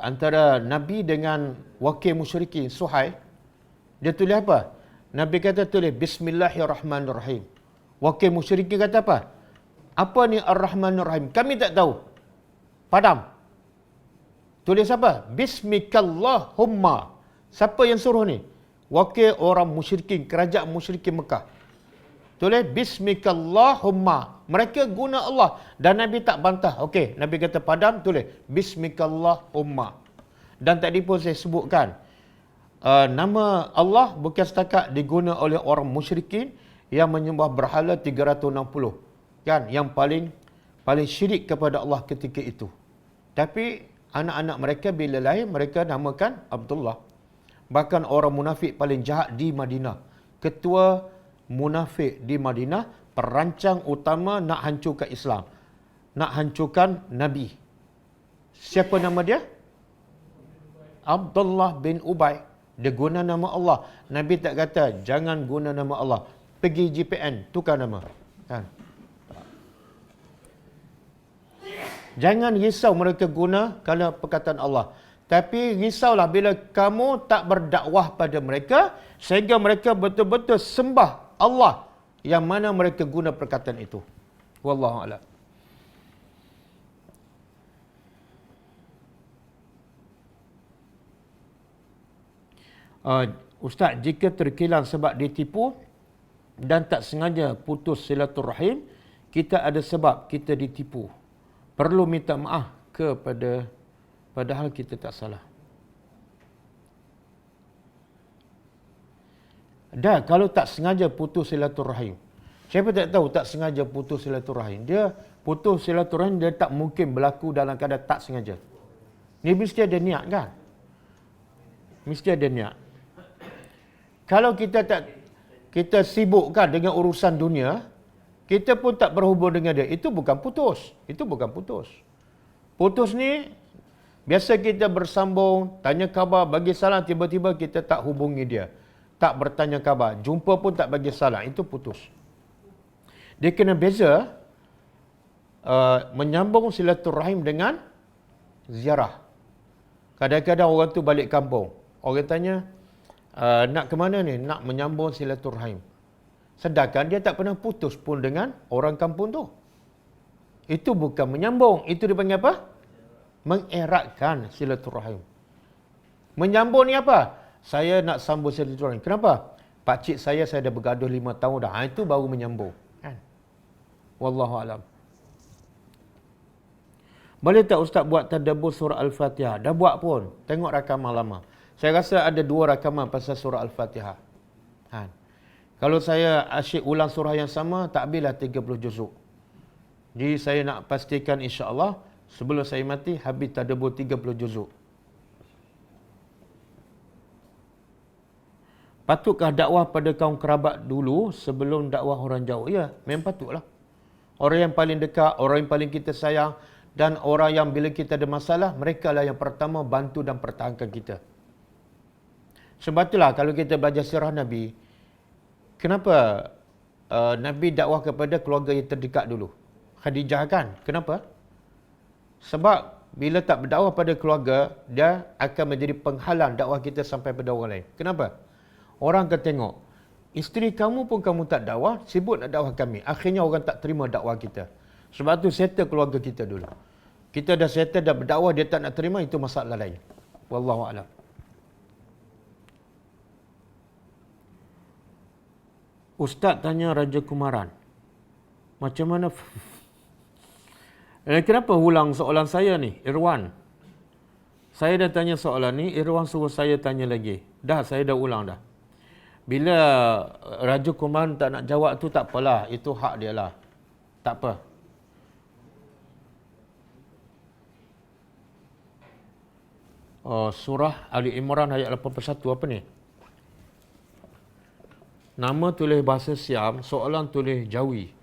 antara Nabi dengan wakil musyrikin Suhail, dia tulis apa? Nabi kata tulis Bismillahirrahmanirrahim. Wakil musyrikin kata apa? Apa ni Ar-Rahmanir-Rahim? Kami tak tahu. Padam. Tulis apa? Bismikallahumma. Siapa yang suruh ni? Wakil orang musyrikin, kerajaan musyrikin Mekah. Tulis Bismikallahumma. Mereka guna Allah. Dan Nabi tak bantah. Okey, Nabi kata padam, tulis Bismikallahumma. Dan tadi pun saya sebutkan, nama Allah bukan setakat diguna oleh orang musyrikin yang menyembah berhala 360. Kan, yang paling syirik kepada Allah ketika itu. Tapi anak-anak mereka bila lahir, mereka namakan Abdullah. Bahkan orang munafik paling jahat di Madinah, ketua munafik di Madinah, perancang utama nak hancurkan Islam, nak hancurkan Nabi. Siapa nama dia? Abdullah bin Ubay. Dia guna nama Allah. Nabi tak kata, jangan guna nama Allah. Pergi GPN, tukar nama. Kan? Jangan risau mereka guna kalau perkataan Allah. Tapi risaulah bila kamu tak berdakwah pada mereka sehingga mereka betul-betul sembah Allah yang mana mereka guna perkataan itu. Wallahu a'lam. Ustaz, jika terkilang sebab ditipu dan tak sengaja putus silaturahim, kita ada sebab kita ditipu. Perlu minta maaf kepada padahal kita tak salah. Dah, kalau tak sengaja putus silaturahim. Siapa tak tahu tak sengaja putus silaturahim? Dia putus silaturahim, dia tak mungkin berlaku dalam keadaan tak sengaja. Ni mesti ada niat kan? Mesti ada niat. Kalau kita sibukkan dengan urusan dunia, kita pun tak berhubung dengan dia. Itu bukan putus. Itu bukan putus. Putus ni, biasa kita bersambung, tanya khabar, bagi salam, tiba-tiba kita tak hubungi dia. Tak bertanya khabar. Jumpa pun tak bagi salam. Itu putus. Dia kena beza menyambung silaturahim dengan ziarah. Kadang-kadang orang tu balik kampung. Orang tanya, nak ke mana ni? Nak menyambung silaturahim. Sedangkan dia tak pernah putus pun dengan orang kampung tu. Itu bukan menyambung. Itu dipanggil apa? Mengeratkan silaturahim. Menyambung ni apa? Saya nak sambung silaturahim. Kenapa? Pakcik saya dah bergaduh 5 tahun dah. Itu baru menyambung. Kan? Wallahu a'lam. Boleh tak Ustaz buat tadabbur surah Al-Fatihah? Dah buat pun. Tengok rakaman lama. Saya rasa ada 2 rakaman pasal surah Al-Fatihah. Kan? Kalau saya asyik ulang surah yang sama, tak habislah 30 juzuk. Jadi saya nak pastikan insya-Allah sebelum saya mati habis tadabbur 30 juzuk. Patutkah dakwah pada kaum kerabat dulu sebelum dakwah orang jauh? Ya, memang patutlah. Orang yang paling dekat, orang yang paling kita sayang dan orang yang bila kita ada masalah, mereka lah yang pertama bantu dan pertahankan kita. Sebab itulah kalau kita belajar sirah Nabi, kenapa Nabi dakwah kepada keluarga yang terdekat dulu? Khadijah kan? Kenapa? Sebab bila tak berdakwah pada keluarga, dia akan menjadi penghalang dakwah kita sampai pada orang lain. Kenapa? Orang akan tengok, isteri kamu pun kamu tak dakwah, sibuk nak dakwah kami. Akhirnya orang tak terima dakwah kita. Sebab tu settle keluarga kita dulu. Kita dah settle, dah berdakwah, dia tak nak terima, itu masalah lain. Wallahu a'lam. Ustaz tanya Raja Kumaran, macam mana? Kenapa ulang soalan saya ni, Irwan? Saya dah tanya soalan ni, Irwan suruh saya tanya lagi. Dah, saya dah ulang dah. Bila Raja Kumaran tak nak jawab tu, tak apalah. Itu hak dia lah. Tak apa. Surah Ali Imran ayat 81 apa ni? Nama tulis bahasa Siam, soalan tulis Jawi.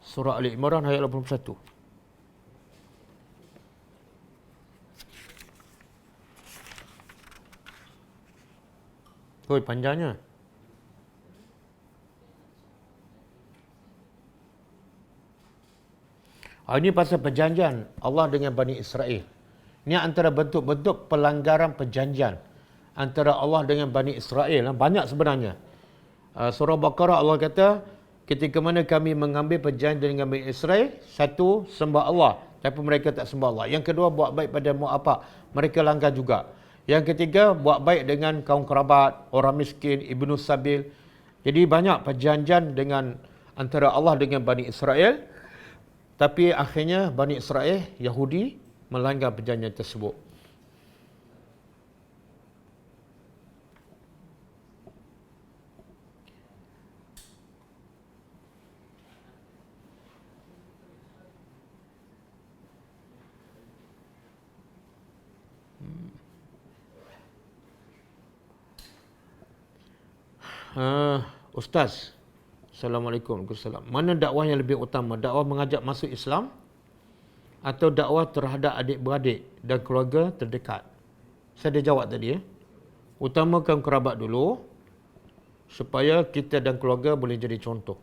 Surah Ali Imran ayat 81. Oi, panjangnya. Ini pasal perjanjian Allah dengan Bani Israel. Ini antara bentuk-bentuk pelanggaran perjanjian antara Allah dengan Bani Israel. Banyak sebenarnya. Surah Baqarah Allah kata, ketika mana kami mengambil perjanjian dengan Bani Israel, satu, sembah Allah, tapi mereka tak sembah Allah. Yang kedua, buat baik pada mu'apak, mereka langgar juga. Yang ketiga, buat baik dengan kaum kerabat, orang miskin, ibnu sabil. Jadi banyak perjanjian dengan antara Allah dengan Bani Israel. Tapi akhirnya Bani Israel, Yahudi, melanggar perjanjian tersebut. Ustaz, Assalamualaikum. Waalaikumsalam. Mana dakwah yang lebih utama? Dakwah mengajak masuk Islam atau dakwah terhadap adik-beradik dan keluarga terdekat? Saya dah jawab tadi. Utamakan kerabat dulu supaya kita dan keluarga boleh jadi contoh.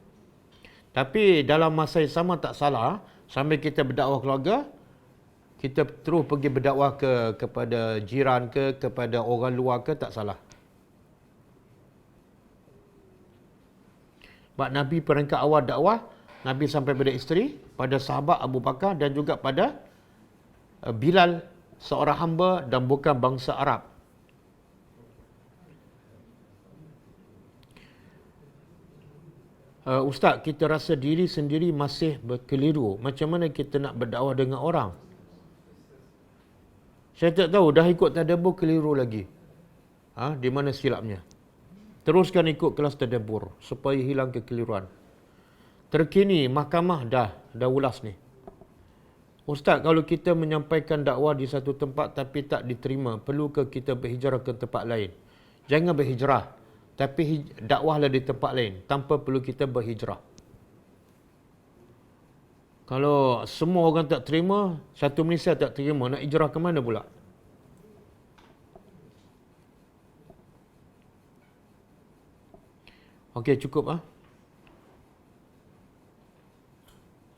Tapi dalam masa yang sama tak salah, sambil kita berdakwah keluarga, kita terus pergi berdakwah kepada jiran kepada orang luar tak salah. Sebab Nabi peringkat awal dakwah, Nabi sampai pada isteri, pada sahabat Abu Bakar dan juga pada Bilal, seorang hamba dan bukan bangsa Arab. Ustaz, kita rasa diri sendiri masih berkeliru. Macam mana kita nak berdakwah dengan orang? Saya tak tahu, dah ikut tadabbur keliru lagi. Di mana silapnya? Teruskan ikut kelas tadabbur supaya hilang kekeliruan. Terkini mahkamah dah ulas ni. Ustaz, kalau kita menyampaikan dakwah di satu tempat tapi tak diterima, perlukah kita berhijrah ke tempat lain? Jangan berhijrah, tapi dakwahlah di tempat lain tanpa perlu kita berhijrah. Kalau semua orang tak terima, satu Malaysia tak terima, nak hijrah ke mana pula? Okey, cukup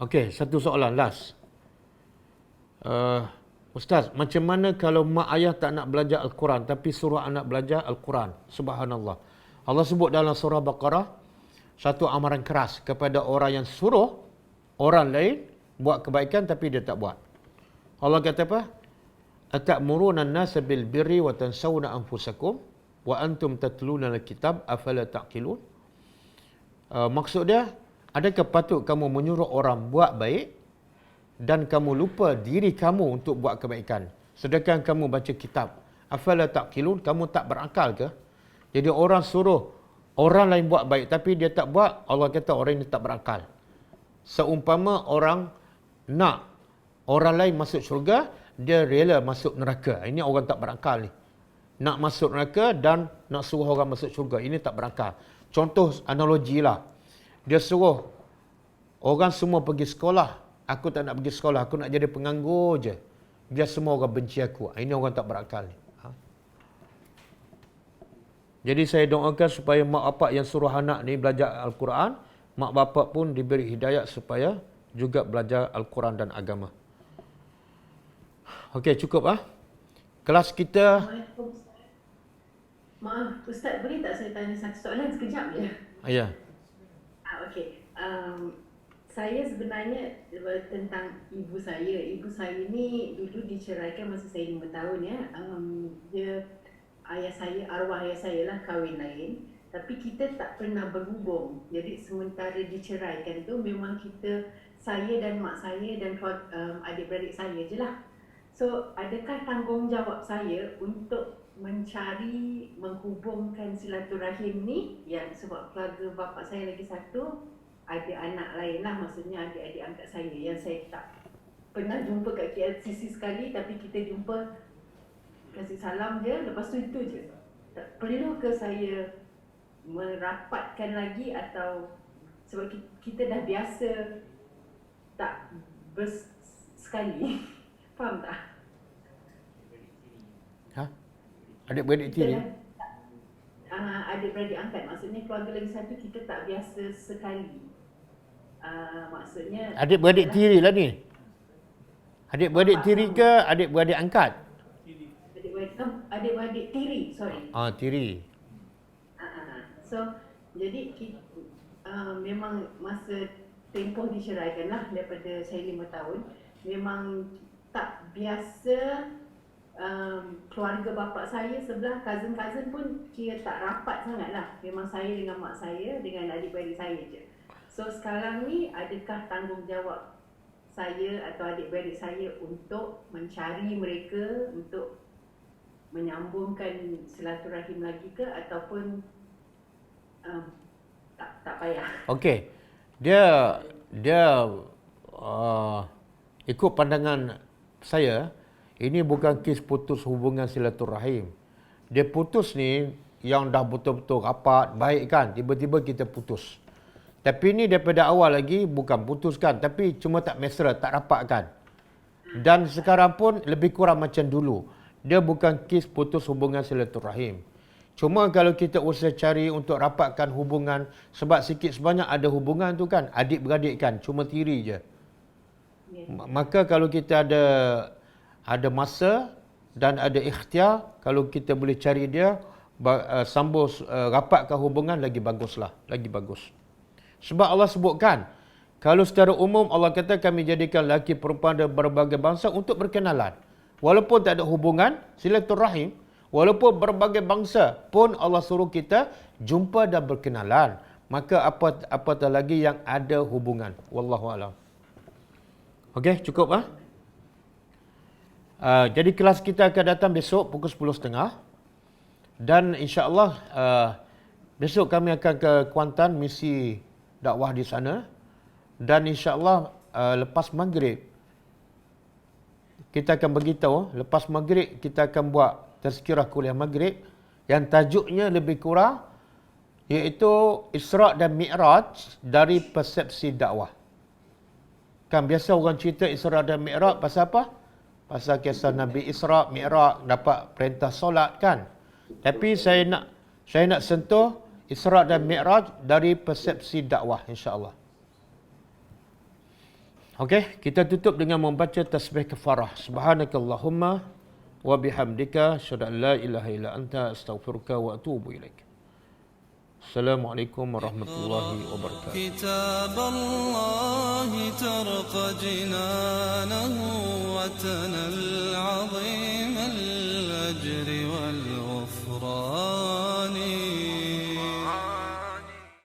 Okey, satu soalan last. Ustaz, macam mana kalau mak ayah tak nak belajar Al-Quran tapi suruh anak belajar Al-Quran? Subhanallah. Allah sebut dalam surah Baqarah satu amaran keras kepada orang yang suruh orang lain buat kebaikan tapi dia tak buat. Allah kata apa? Atamuruna an-nasa bil birri wa tansawna anfusakum wa antum tatluna al-kitab afala taqilun? Maksud dia, adakah patut kamu menyuruh orang buat baik dan kamu lupa diri kamu untuk buat kebaikan, sedangkan kamu baca kitab? Afala taqilun? Kamu tak berakal ke? Jadi orang suruh orang lain buat baik tapi dia tak buat, Allah kata orang ini tak berakal. Seumpama orang nak orang lain masuk syurga, dia rela masuk neraka. Ini orang tak berakal ni. Nak masuk neraka dan nak suruh orang masuk syurga, ini tak berakal. Contoh analogi lah. Dia suruh orang semua pergi sekolah. Aku tak nak pergi sekolah. Aku nak jadi penganggur je. Biar semua orang benci aku. Ini orang tak berakal ni. Jadi saya doakan supaya mak bapak yang suruh anak ni belajar Al-Quran, mak bapak pun diberi hidayah supaya juga belajar Al-Quran dan agama. Okey, cukup kelas kita. Maaf, Ustaz, boleh tak saya tanya satu soalan sekejap je? Ya. Okey. Saya sebenarnya tentang ibu saya. Ibu saya ni dulu diceraikan masa saya 5 tahun ya. Dia arwah ayah saya lah kahwin lain. Tapi kita tak pernah berhubung. Jadi sementara diceraikan tu memang saya dan mak saya dan adik-beradik saya je lah. So, adakah tanggungjawab saya untuk menghubungkan silaturahim ni, yang sebab keluarga bapa saya lagi satu, ada anak lain lah, maksudnya adik-adik angkat saya yang saya tak pernah jumpa kat KLCC sekali, tapi kita jumpa kasih salam je, lepas tu itu je. Perlu ke saya merapatkan lagi atau sebab kita dah biasa tak sekali. Faham tak? Adik-beradik tiri? Adik-beradik angkat. Maksudnya keluarga lagi satu kita tak biasa sekali. Maksudnya... Adik-beradik tiri lah ni? Adik-beradik tiri ke adik-beradik angkat? Adik-beradik tiri, sorry. Tiri. So, jadi memang masa tempoh diceraikan lah daripada saya 5 tahun. Memang tak biasa keluarga bapa saya sebelah, cousin-cousin pun kira tak rapat sangat lah. Memang saya dengan mak saya dengan adik-beradik saya je. So sekarang ni adakah tanggungjawab saya atau adik-beradik saya untuk mencari mereka untuk menyambungkan silaturahim lagi ke ataupun tak payah? Okey. Dia ikut pandangan saya, ini bukan kes putus hubungan silaturahim. Dia putus ni yang dah betul-betul rapat, baik kan, tiba-tiba kita putus. Tapi ni daripada awal lagi bukan putuskan, tapi cuma tak mesra, tak rapatkan. Dan sekarang pun lebih kurang macam dulu. Dia bukan kes putus hubungan silaturahim. Cuma kalau kita usaha cari untuk rapatkan hubungan, sebab sikit sebanyak ada hubungan tu kan, adik-beradik kan, cuma tiri je. Maka kalau kita ada masa dan ada ikhtiar, kalau kita boleh cari dia, sambung rapatkan hubungan, lagi baguslah, lagi bagus. Sebab Allah sebutkan, kalau secara umum Allah kata kami jadikan lelaki perempuan dan berbagai bangsa untuk berkenalan. Walaupun tak ada hubungan, silaturahim, walaupun berbagai bangsa pun Allah suruh kita jumpa dan berkenalan. Maka apatah lagi yang ada hubungan. Wallahu a'lam. Okey, cukup ah? Jadi kelas kita akan datang besok pukul 10.30 dan insya-Allah besok kami akan ke Kuantan misi dakwah di sana dan insya-Allah lepas maghrib kita akan beritahu, lepas maghrib kita akan buat tazkirah kuliah maghrib yang tajuknya lebih kurang iaitu Isra' dan Mi'raj dari persepsi dakwah. Kan biasa orang cerita Isra' dan Mi'raj pasal apa? Pasal kisah Nabi Isra' Mi'raj dapat perintah solat kan. Tapi saya nak sentuh Isra' dan Mi'raj dari persepsi dakwah insya-Allah. Okey, kita tutup dengan membaca tasbih kafarah. Subhanakallahumma wa bihamdika asyhadu an la ilaha illa anta astaghfiruka wa atubu ilaik. Assalamualaikum warahmatullahi wabarakatuh. كتاب الله ترقى جنانه وتنى العظيم الأجر والغفران.